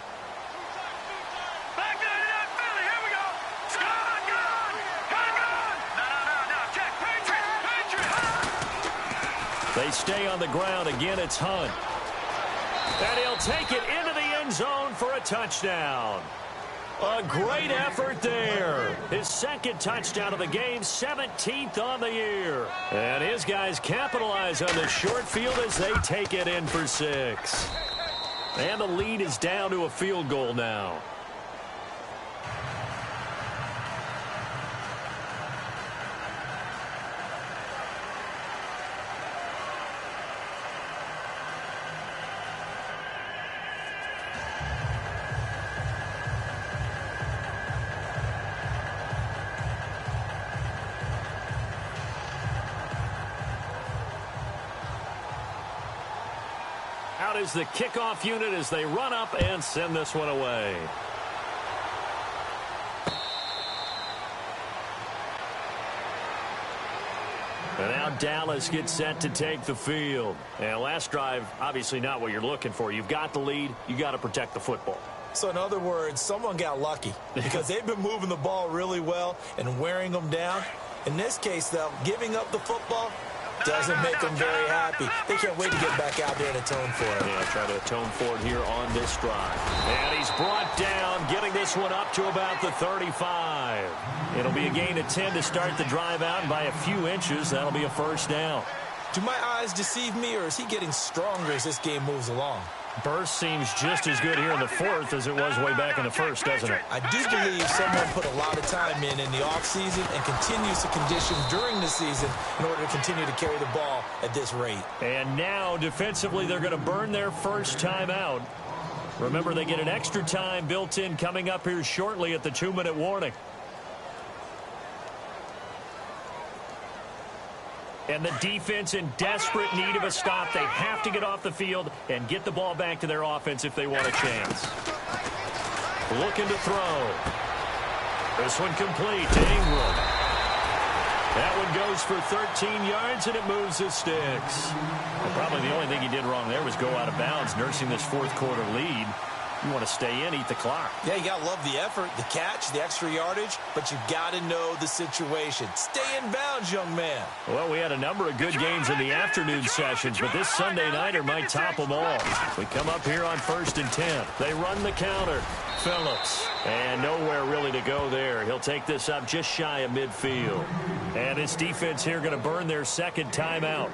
They stay on the ground. Again, it's Hunt. And he'll take it into the end zone for a touchdown. A great effort there. His second touchdown of the game, 17th on the year. And his guys capitalize on the short field as they take it in for 6. And the lead is down to a field goal now. Out is the kickoff unit as they run up and send this one away. And now Dallas gets set to take the field. And last drive, obviously not what you're looking for. You've got the lead. You got to protect the football. So in other words, someone got lucky because they've been moving the ball really well and wearing them down. In this case, though, giving up the football doesn't make them very happy. They can't wait to get back out there and atone for it. Yeah, try to atone for it here on this drive. And he's brought down, getting this one up to about the 35. It'll be a gain of 10 to start the drive out, and by a few inches, that'll be a first down. Do my eyes deceive me, or is he getting stronger as this game moves along? Burst seems just as good here in the fourth as it was way back in the first, doesn't it? I do believe someone put a lot of time in the offseason and continues to condition during the season in order to continue to carry the ball at this rate. And now, defensively, they're going to burn their first time out. Remember, they get an extra time built in coming up here shortly at the 2-minute warning. And the defense in desperate need of a stop. They have to get off the field and get the ball back to their offense if they want a chance. Looking to throw. This one complete to Ingram. That one goes for 13 yards, and it moves the sticks. And probably the only thing he did wrong there was go out of bounds, nursing this fourth quarter lead. You want to stay in, eat the clock. Yeah, you got to love the effort, the catch, the extra yardage, but you got to know the situation. Stay in bounds, young man. Well, we had a number of good games in the afternoon sessions, but this Sunday nighter might top them all. We come up here on 1st and 10. They run the counter. Phillips. And nowhere really to go there. He'll take this up just shy of midfield. And this defense here going to burn their second timeout.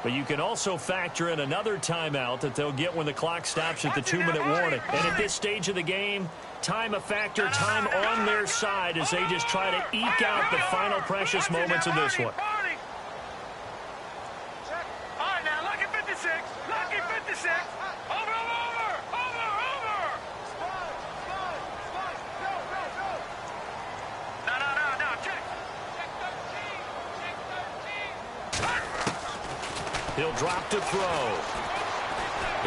But you can also factor in another timeout that they'll get when the clock stops at the 2-minute warning. And at this stage of the game, time a factor, time on their side as they just try to eke out the final precious moments in this one. All right, now, lucky 56. Lucky 56. Over. No, check. He'll drop to throw.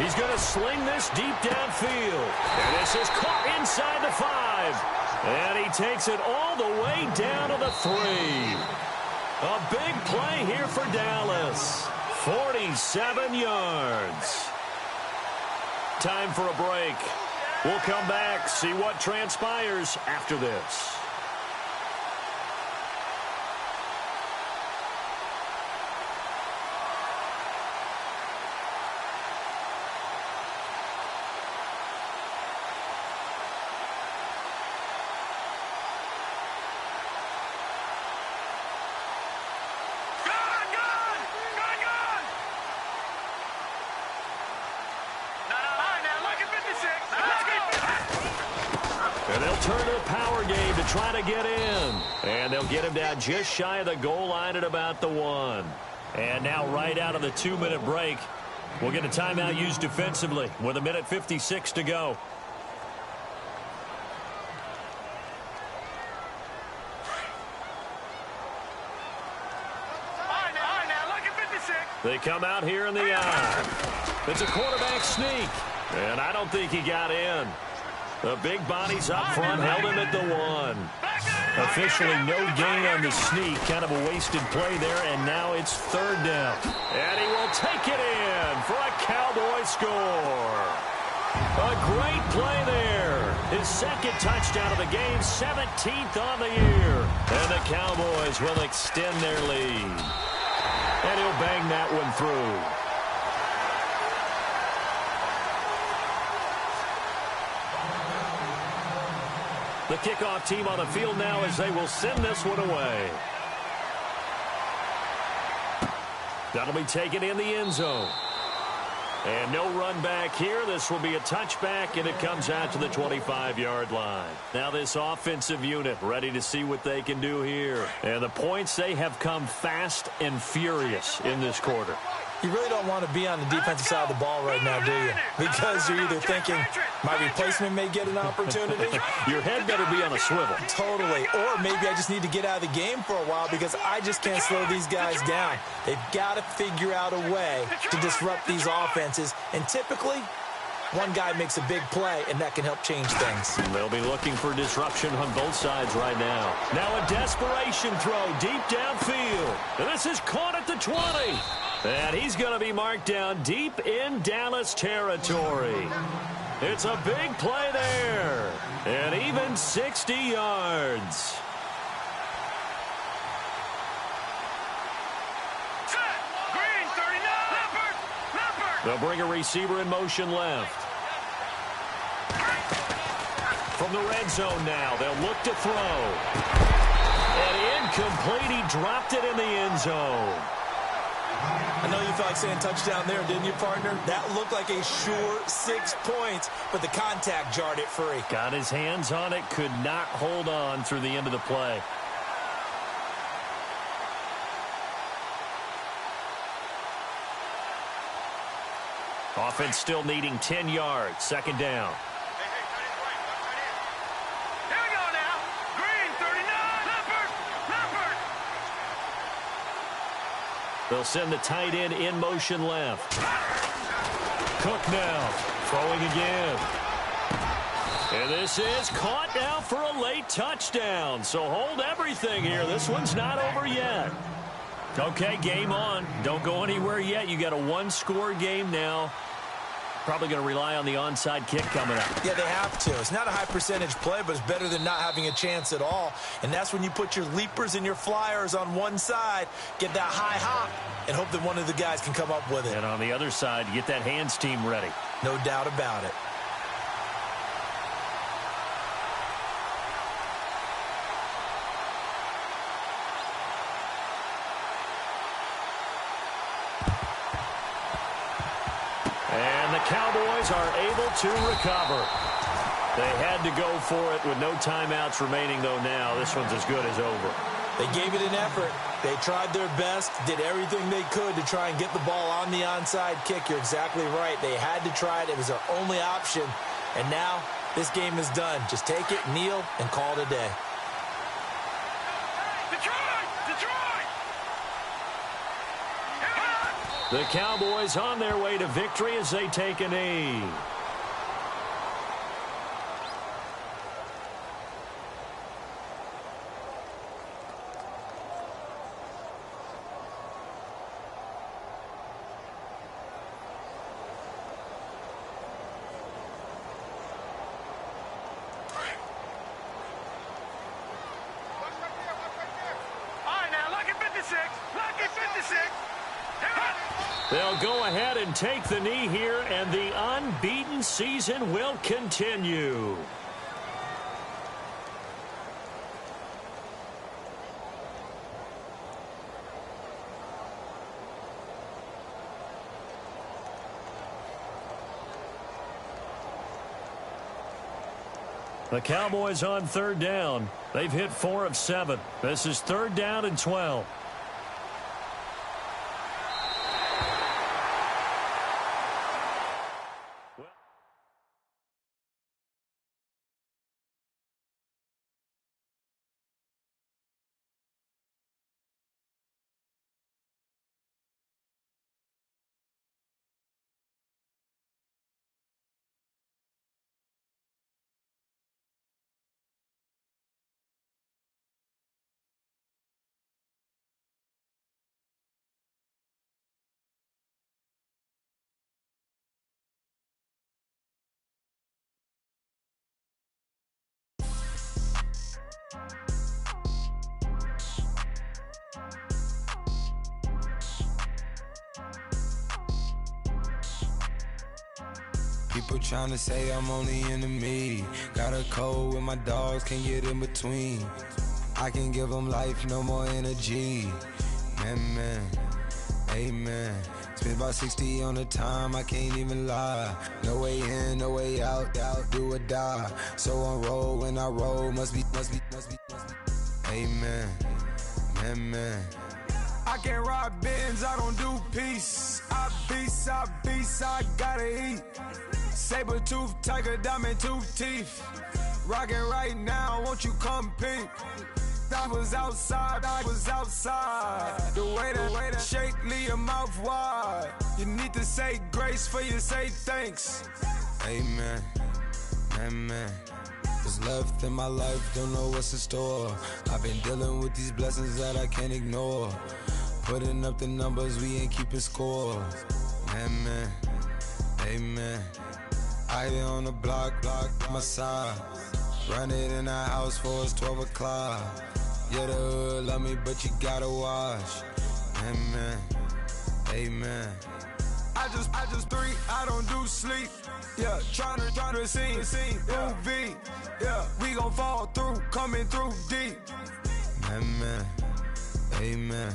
He's going to sling this deep downfield. And this is caught inside the 5. And he takes it all the way down to the 3. A big play here for Dallas. 47 yards. Time for a break. We'll come back, see what transpires after this. And they'll turn to the power game to try to get in. And they'll get him down just shy of the goal line at about the 1. And now right out of the 2-minute break, we'll get a timeout used defensively with 1:56 to go. They come out here in the eye. It's a quarterback sneak. And I don't think he got in. The big bodies up front held him at the 1. Officially no gain on the sneak. Kind of a wasted play there, and now it's 3rd down. And he will take it in for a Cowboy score. A great play there. His 2nd touchdown of the game, 17th on the year. And the Cowboys will extend their lead. And he'll bang that one through. The kickoff team on the field now as they will send this one away. That'll be taken in the end zone. And no run back here. This will be a touchback, and it comes out to the 25-yard line. Now this offensive unit ready to see what they can do here. And the points, they have come fast and furious in this quarter. You really don't want to be on the defensive side of the ball right now, do you? Because you're either thinking, my replacement may get an opportunity. Your head better be on a swivel. Totally. Or maybe I just need to get out of the game for a while because I just can't slow these guys down. They've got to figure out a way to disrupt these offenses. And typically, one guy makes a big play, and that can help change things. They'll be looking for disruption on both sides right now. Now a desperation throw deep downfield. And this is caught at the 20. And he's going to be marked down deep in Dallas territory. It's a big play there. And even 60 yards. Green, 39. They'll bring a receiver in motion left. From the red zone now, they'll look to throw. And incomplete, he dropped it in the end zone. I know you felt like saying touchdown there, didn't you, partner? That looked like a sure 6 points, but the contact jarred it free. Got his hands on it, could not hold on through the end of the play. Offense still needing 10 yards, 2nd down. Here we go now. Green, 39. Leopard. They'll send the tight end in motion left. Cook now, throwing again. And this is caught now for a late touchdown. So hold everything here. This one's not over yet. Okay, game on. Don't go anywhere yet. You got a 1-score game now. Probably going to rely on the onside kick coming up. Yeah, they have to. It's not a high percentage play, but it's better than not having a chance at all. And that's when you put your leapers and your flyers on one side, get that high hop, and hope that one of the guys can come up with it. And on the other side, get that hands team ready. No doubt about it. And the Cowboys are able to recover. They had to go for it with no timeouts remaining, though, now. This one's as good as over. They gave it an effort. They tried their best, did everything they could to try and get the ball on the onside kick. You're exactly right. They had to try it. It was their only option. And now this game is done. Just take it, kneel, and call it a day. Detroit! The Cowboys on their way to victory as they take a knee. They'll go ahead and take the knee here, and the unbeaten season will continue. The Cowboys on third down. They've hit 4 of 7. This is 3rd down and 12. People tryna say I'm only in the media. Got a cold with my dogs, can't get in between. I can give them life, no more energy. Man, amen. Spent about 60 on the time, I can't even lie. No way in, no way out, do or die. So on roll, when I roll, must be. Amen, man. I can't ride Benz, I don't do peace. I beast, I gotta eat. Saber tooth, tiger, diamond tooth teeth. Rockin' right now, won't you come peep? I was outside. The way that shake, leave your mouth wide. You need to say grace for you say thanks. Amen, amen. What's left in my life, don't know what's in store. I've been dealing with these blessings that I can't ignore. Putting up the numbers, we ain't keeping score. Amen, amen. I been on the block, my side. Run it in the house for us 12 o'clock. Yeah, the hood love me, but you gotta watch. Amen, amen. I just three, I don't do sleep. Yeah, tryna see, movie. Yeah, we gon' fall through, coming through deep. Amen, amen.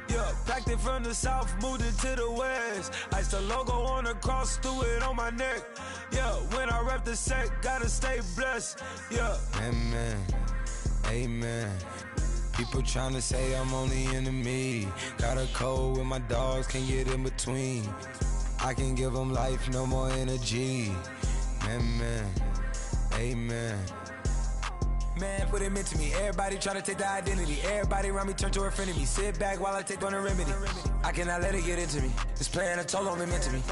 Yeah, packed it from the south, moved it to the west. Iced the logo on the cross, threw it on my neck. Yeah, when I rep the set, gotta stay blessed. Yeah, amen, amen. People tryna say I'm only in the media. Got a cold with my dogs, can't get in between. I can give them life, no more energy. Amen, amen. Man, what it meant to me. Everybody tryna take the identity. Everybody around me turn to a friend of me. Sit back while I take on a remedy. I cannot let it get into me. This plan a toll on me, meant to me.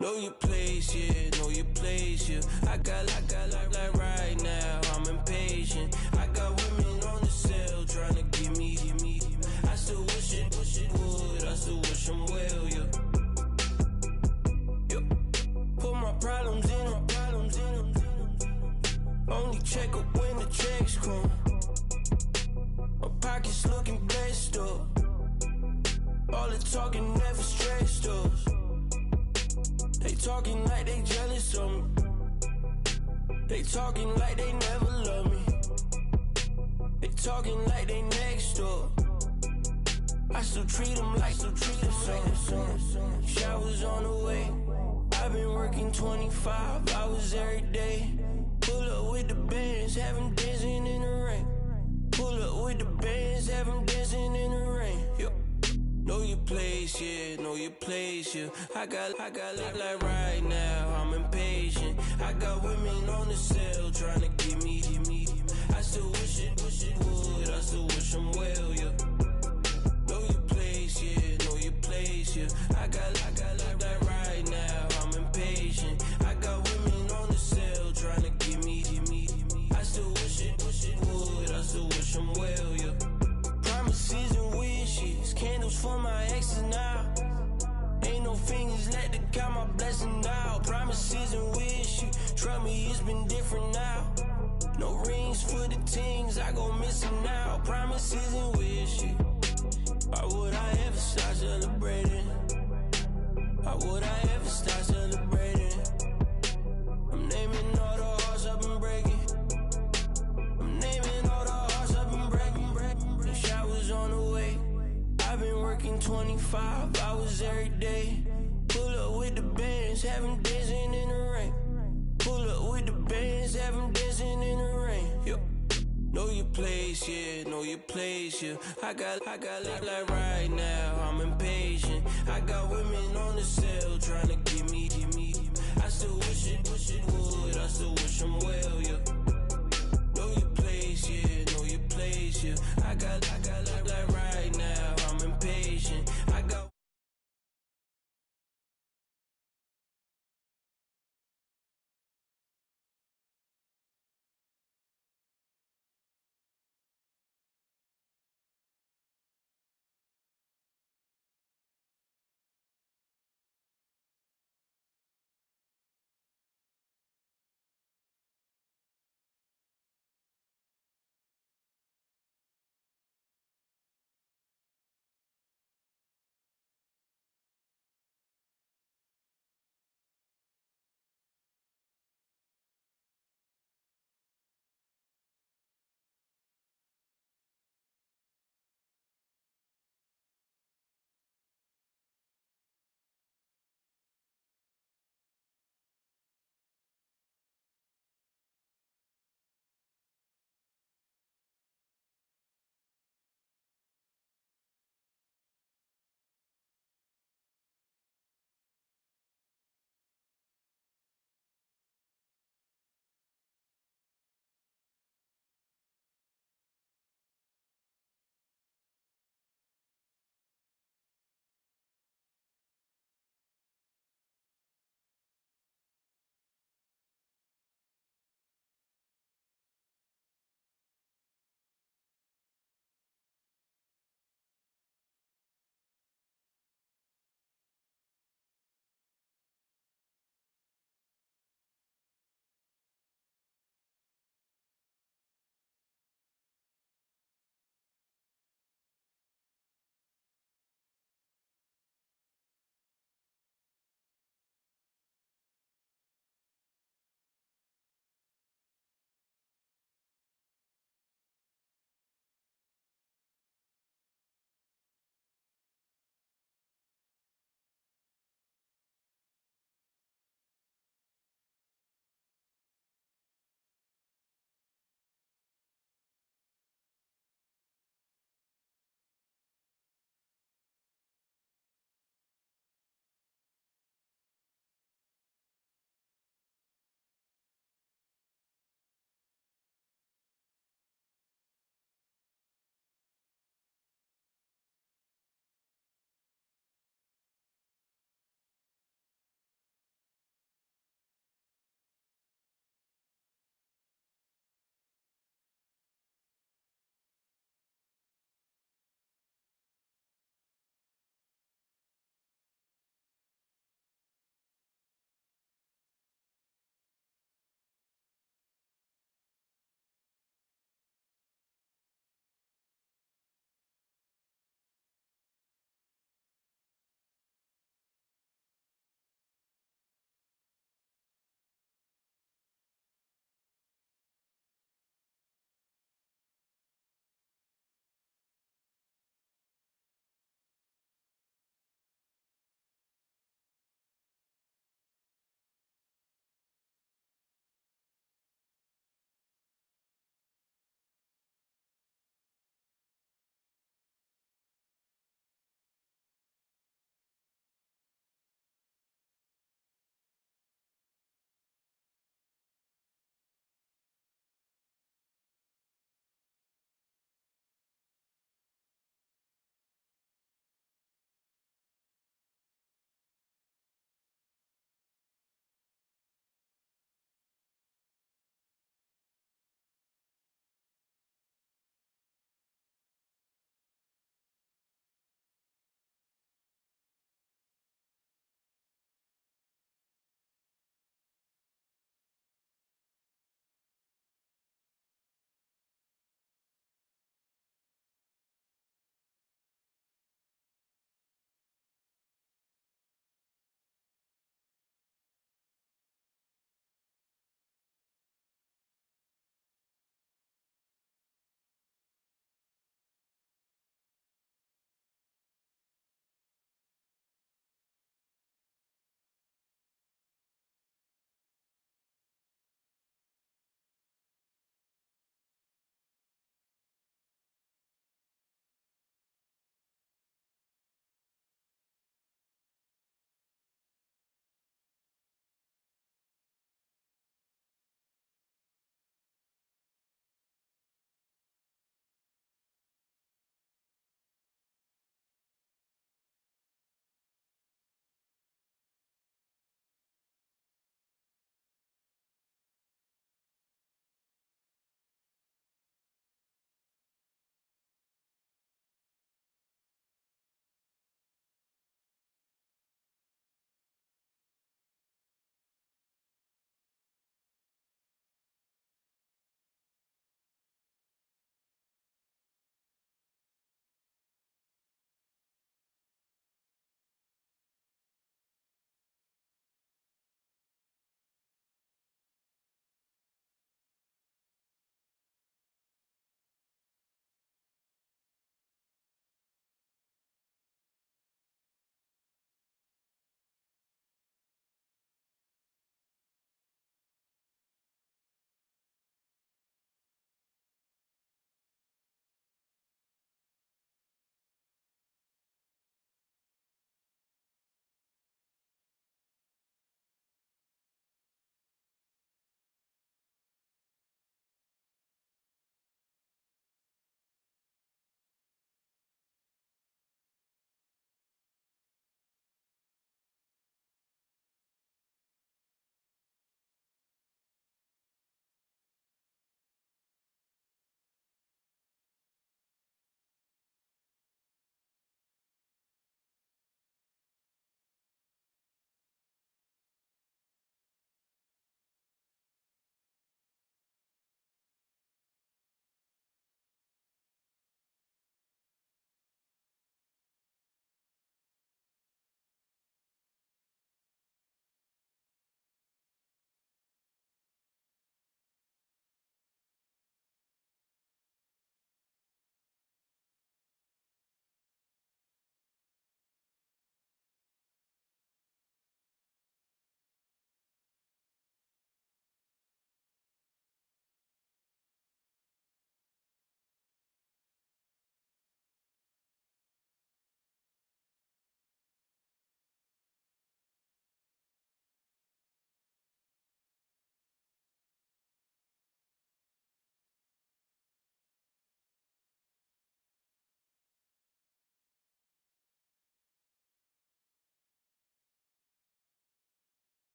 Know your place, yeah, know your place, yeah. I got like right now, I'm impatient. I got women on the cell trying to give me. I still wish it would, I still wish them well, yeah. Put my problems in them. Only check up when the checks come. My pockets looking blessed up. All the talking never stressed us. They talking like they jealous of me. They talking like they never love me. They talking like they next door. I still treat them like something. Showers on the way. I've been working 25 hours every day. Pull up with the bands, have them dancing in the rain. Pull up with the bands, have them dancing in the rain. Yo. Know your place, yeah, know your place, yeah. I got like right now, I'm impatient. I got women on the cell trying to give me. I still wish it would, I still wish them well, yeah. Know your place, yeah, know your place, yeah. I got like right now, I'm impatient. I got women on the cell trying to give me. I still wish it would, I still wish them well, yeah. Promises and wishes, candles Photos for my exes now. Ain't no fingers left to count my blessing now. Promises and wish you. Trust me, it's been different now. No rings for the things I gon' miss them now. Promises and wish you. Why would I ever start celebrating? Why would I ever start celebrating? I'm naming all the hearts I've been breaking. I'm naming all the hearts I've been breaking. The showers on the way. I've been working 25 hours every day. Pull up with the bands, have them dancing in the rain. Pull up with the bands, have them dancing in the rain. Yo. Know your place, yeah, know your place, yeah. I got like right now, I'm impatient. I got women on the cell trying to give me. I still wish it would, I still wish them well, yeah. Know your place, yeah, know your place, yeah. I got like right now, I'm impatient. I got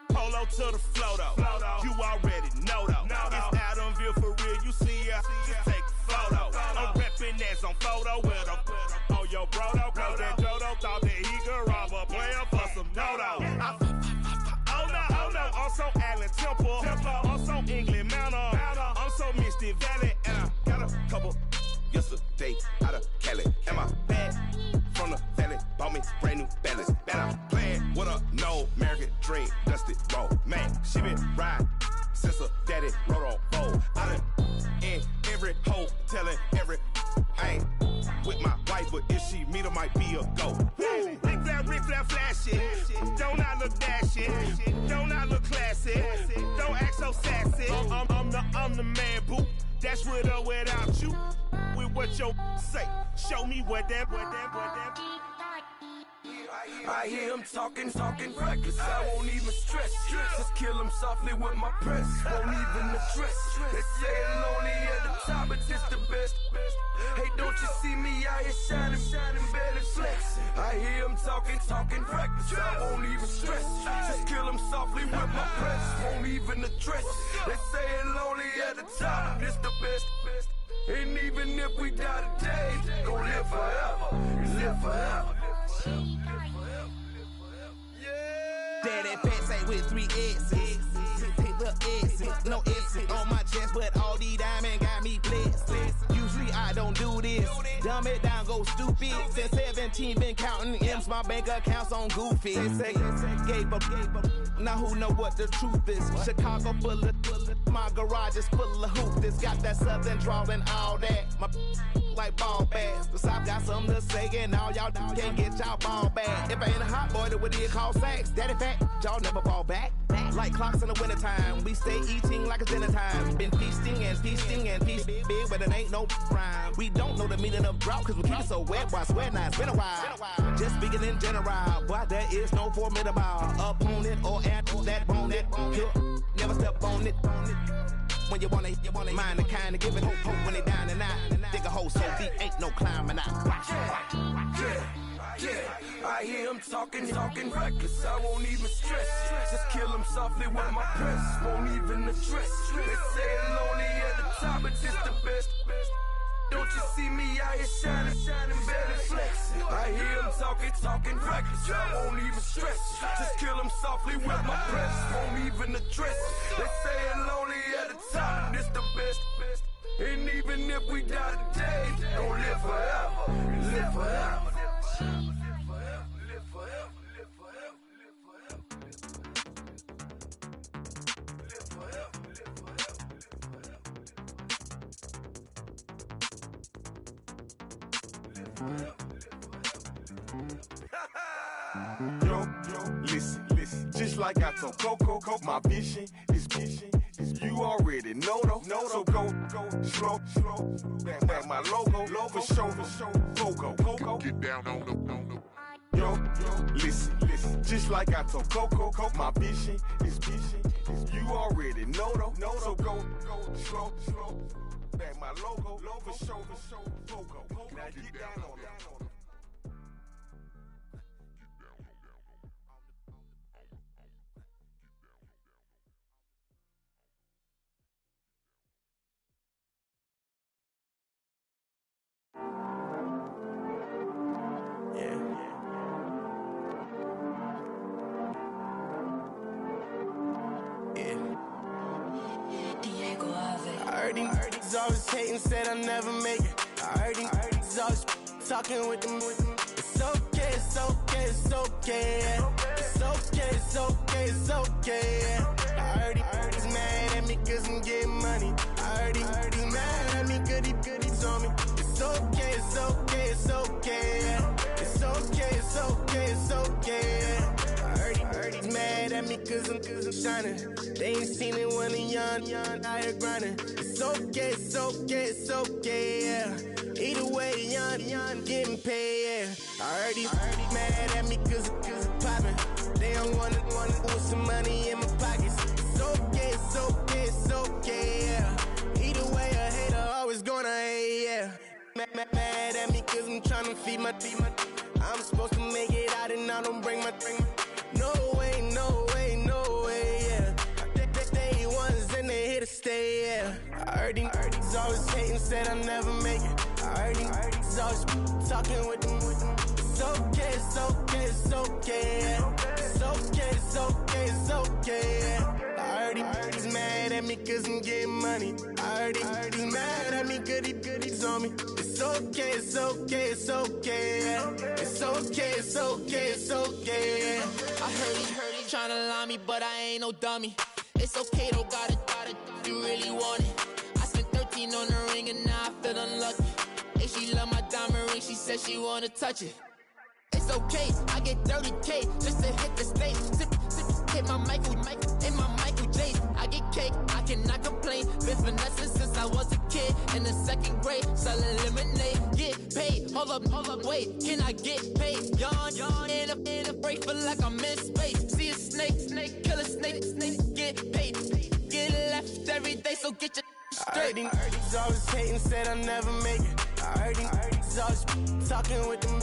Polo to the flow though. You already know though. It's Adamville for real. You see ya, just take a photo. I'm reppin' that's on photo with a on your bro though. Cause that Jodo thought that he could rob a player for some dodo. Oh no, also Allen Temple. Also England Manor. I'm so Misty Valley. And I got a couple yesterday out of Cali. And my bag from the valley bought me brand new balance. And I'm playing with a no American dream, dusty road. Man, she been riding since her daddy rode on fold. I done in every hole, telling every I ain't with my wife, but if she meet her, might be a go. Rick Flair flashy. Don't I look dashy? Don't I look classy? Don't act so sassy. I'm the man, boo. That's with or without you. With what your say. Show me what that. I hear him talking reckless. I won't even stress. Just kill him softly with my press. Won't even address. They say it lonely at the top, but it's the best. Hey, don't you see me out here shining, barely flexing? I hear him talking reckless. I won't even stress. Just kill him softly with my press. Won't even address. They say it lonely at the top, but it's the best. And even if we die today, gon' live forever. Live forever. Daddy pet say with 3 X's. Pick the X's, no X's on my chest, but all these diamonds got me blessed. Usually I don't do this. Dumb it down, go stupid. Since 17 been counting M's, my bank accounts on goofy. Say gave up. Now who know what the truth is? Chicago full of my garage is full of hoopers. Got that southern drawl and all that. My like ball bags. The South got something to say, and all y'all can't get y'all ball back. If I ain't a hot boy, then what do you call sacks? Daddy fat, y'all never fall back. Like clocks in the wintertime, we stay eating like it's dinner time. Been feasting and feasting big, but it ain't no rhyme. We don't know the meaning of drought, cause we keep it so wet. Why swear now, it's been a while. Just speaking in general, boy, there is no formidable opponent or at that bone that never step on it. When you wanna mind the kind of give it hope when they down and out. Dig a hole so deep, ain't no climbing out. Yeah, I hear him talking reckless. I won't even stress. Just kill him softly with my press. Won't even address. They say it lonely at the top, but it's the best. Don't you see me out here shining, barely flexing? I hear him talking reckless. I won't even stress. Just kill him softly with my press. Won't even address. They say it lonely at the top, it's the best. And even if we die today, don't live forever. Live forever. Yo, listen, just like I told Coco, my vision is you already know though. So go slow, back my logo, for show, Coco, get down on the. Yo, listen, just like I told Coco, my vision is you already know though. So go slow, back my logo, for show, Coco, now get down on it. I heard these always hating, said I'll never make it. I heard these always talking with them. It's okay, it's okay, it's okay. It's okay, it's okay, it's okay. I heard he's mad at me cause I'm getting money. I heard he's mad at me cause he's on me. It's okay, it's okay, it's okay. It's okay, it's okay, it's okay. I heard he's mad at me cause I'm shining. They ain't seen it when I'm young, out here grinding. It's okay, it's okay, it's okay, yeah. Either way, young, getting paid, yeah. I heard he's mad at me cause it's poppin'. They don't wanna put some money in my pockets. It's okay, it's okay, it's okay, yeah. Either way, a hater always gonna hate, yeah. Mad at me cause I'm tryna feed my I'm supposed to make it out and I don't bring my no way, no way, no way, yeah. Day ones and they here to stay, yeah. I heard these always hating, said I never make it. I heard these always talking with them. It's okay, it's okay, it's okay, yeah. It's okay, it's okay, it's okay, yeah. I heard he's mad at me cause I'm getting money. I heard he's mad at me cause he's on me. It's okay, it's okay, it's okay, yeah. It's okay, it's okay, it's okay, yeah. I heard he tryna lie me, but I ain't no dummy. It's okay, though, got it, you really want it. I spent 13 on the ring and now I feel unlucky. Hey, she love my diamond ring, she said she wanna touch it. It's okay, I get 30K just to hit the stage. Hit my Michael, in my Michael J. I get cake, I cannot complain. Been finessing since I was a kid. In the 2nd grade, selling lemonade. Get paid, hold up, wait. Can I get paid? Yawn, in a break, feel like I'm in space. See a snake, kill a snake, get paid. Get left every day, so get your straight. I heard he's always hating, said I never make it. I heard he's always talking with them.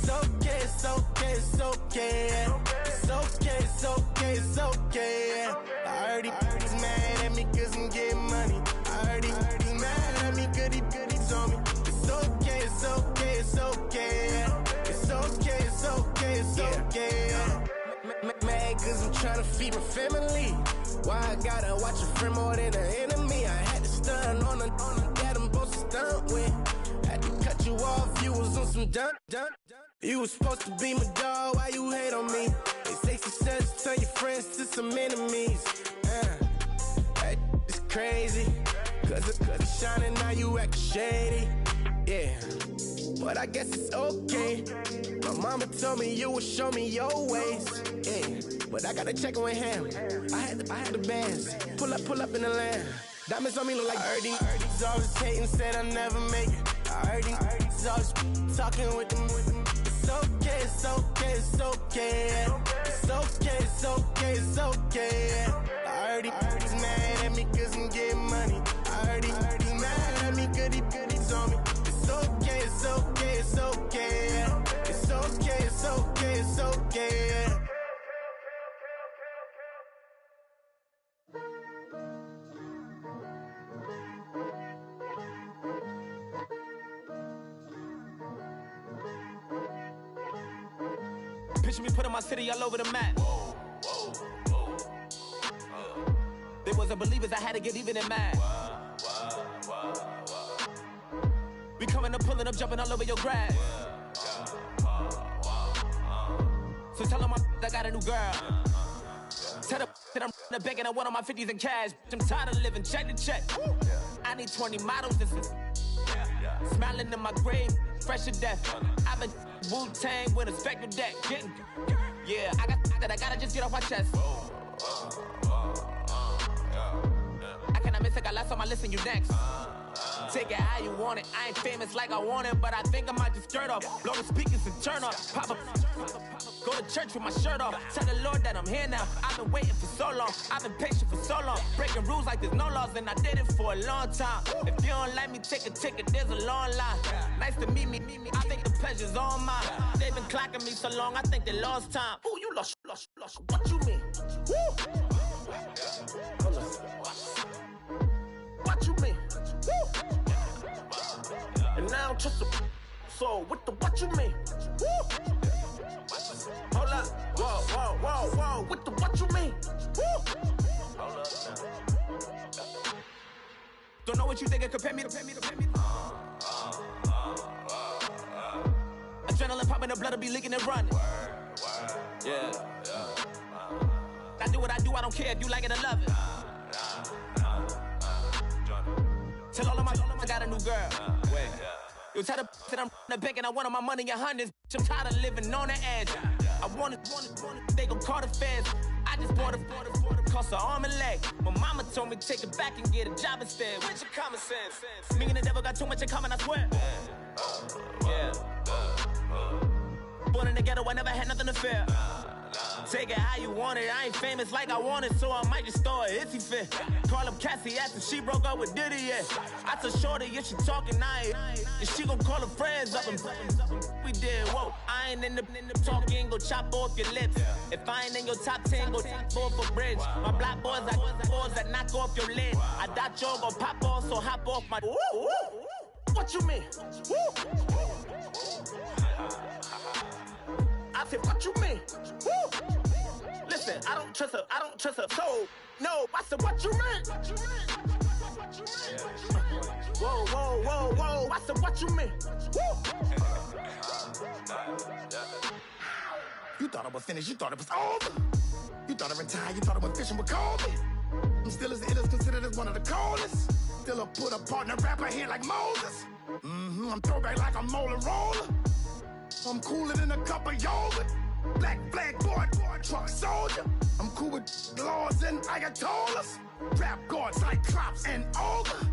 It's okay, it's okay, it's okay, yeah. It's okay, it's okay, it's okay, yeah. I heard he's mad at me cause I'm getting money. I heard he's mad at me cause he's on me. It's okay, it's okay, it's okay, yeah. It's okay, it's okay, it's okay, yeah. Mad cause I'm tryna feed my family. Why I gotta watch a friend more than an enemy? I had to stun on the that I'm supposed to stunt with. Had to cut you off, you was on some dun. You was supposed to be my dog, why you hate on me? They say success turn your friends to some enemies. That is crazy. Cause it's shining, now you act shady. Yeah, but I guess it's okay. My mama told me you would show me your ways. Yeah, but I gotta check with him. I had the bands. Pull up in the land. Diamonds on me look like I heard he's always hating, said I never make it. I heard he's always talking with them. It's okay, it's okay, it's okay, yeah. It's okay, it's okay, it's okay, yeah. I heard he's mad at me cause I'm getting money. I heard he's mad at me cause he's on me. It's okay, it's okay, it's okay, yeah. It's okay, it's okay, it's okay, yeah. Picture me putting my city all over the map. They wasn't believers, I had to get even in mad. We coming up, pulling up, jumping all over your grass. So tell them I got a new girl. Tell them that I'm in the bank and I want all my 50s in cash. I'm tired of living check to check. I need 20 models, this is smiling in my grave, fresh to death. I've been Wu-Tang with a spectral deck. Yeah, I gotta just get off my chest. I cannot miss it, got last on my list and you next. Take it how you want it. I ain't famous like I want it, but I think I might just skirt off. Blow the speakers and turn off. Pop up. Go to church with my shirt off. Tell the Lord that I'm here now. I've been waiting for so long. I've been patient for so long. Breaking rules like there's no laws, and I did it for a long time. If you don't like me, take a ticket. There's a long line. Nice to meet me. I think the pleasure's all mine. They've been clocking me so long, I think they lost time. Ooh, you lost. What you mean? Woo! What you mean? Woo! And now just a so with the what you mean? Woo! Hold up, whoa, with the what you mean? Woo! Hold up now. Don't know what you think, compare me to. Adrenaline popping, the blood will be leaking and running. Yeah. I do what I do, I don't care if you like it or love it. Tell all of my I got a new girl. Wait. You tell the that I'm in the bank and I want all my money in hundreds. I'm tired of living on the edge. I want it, they gon' call the feds. I just bought a cost an arm and leg. My mama told me take it back and get a job instead. Where's your common sense? Me and the devil got too much in common, I swear. Yeah. Born in the ghetto, I never had nothing to fear. Take it how you want it. I ain't famous like I want it, so I might just throw a hissy fit. Call up Cassie after she broke up with Diddy, yeah. I told Shorty, if she talking, and she gon' call her friends up and we did, whoa. I ain't in the talking, go chop off your lips. If I ain't in your top 10, go top 4 for bridge. My black boys, I got boys that knock off your lid. I thought y'all gon' pop off, so hop off my. What you mean? I said, what you mean? Listen, I don't trust her, so no. I said, what you mean? Whoa. I said, what you mean? You thought I was finished, you thought it was over. You thought I retired, you thought I went fishing with Kobe. I'm still as illest, considered as one of the coldest. Still a put a partner rapper here like Moses. I'm throwback like a molar roller. I'm cooler than a cup of yogurt. Black flag boy, truck soldier. I'm cool with laws and Ayatollahs. Rap gods like Klops and Ogre.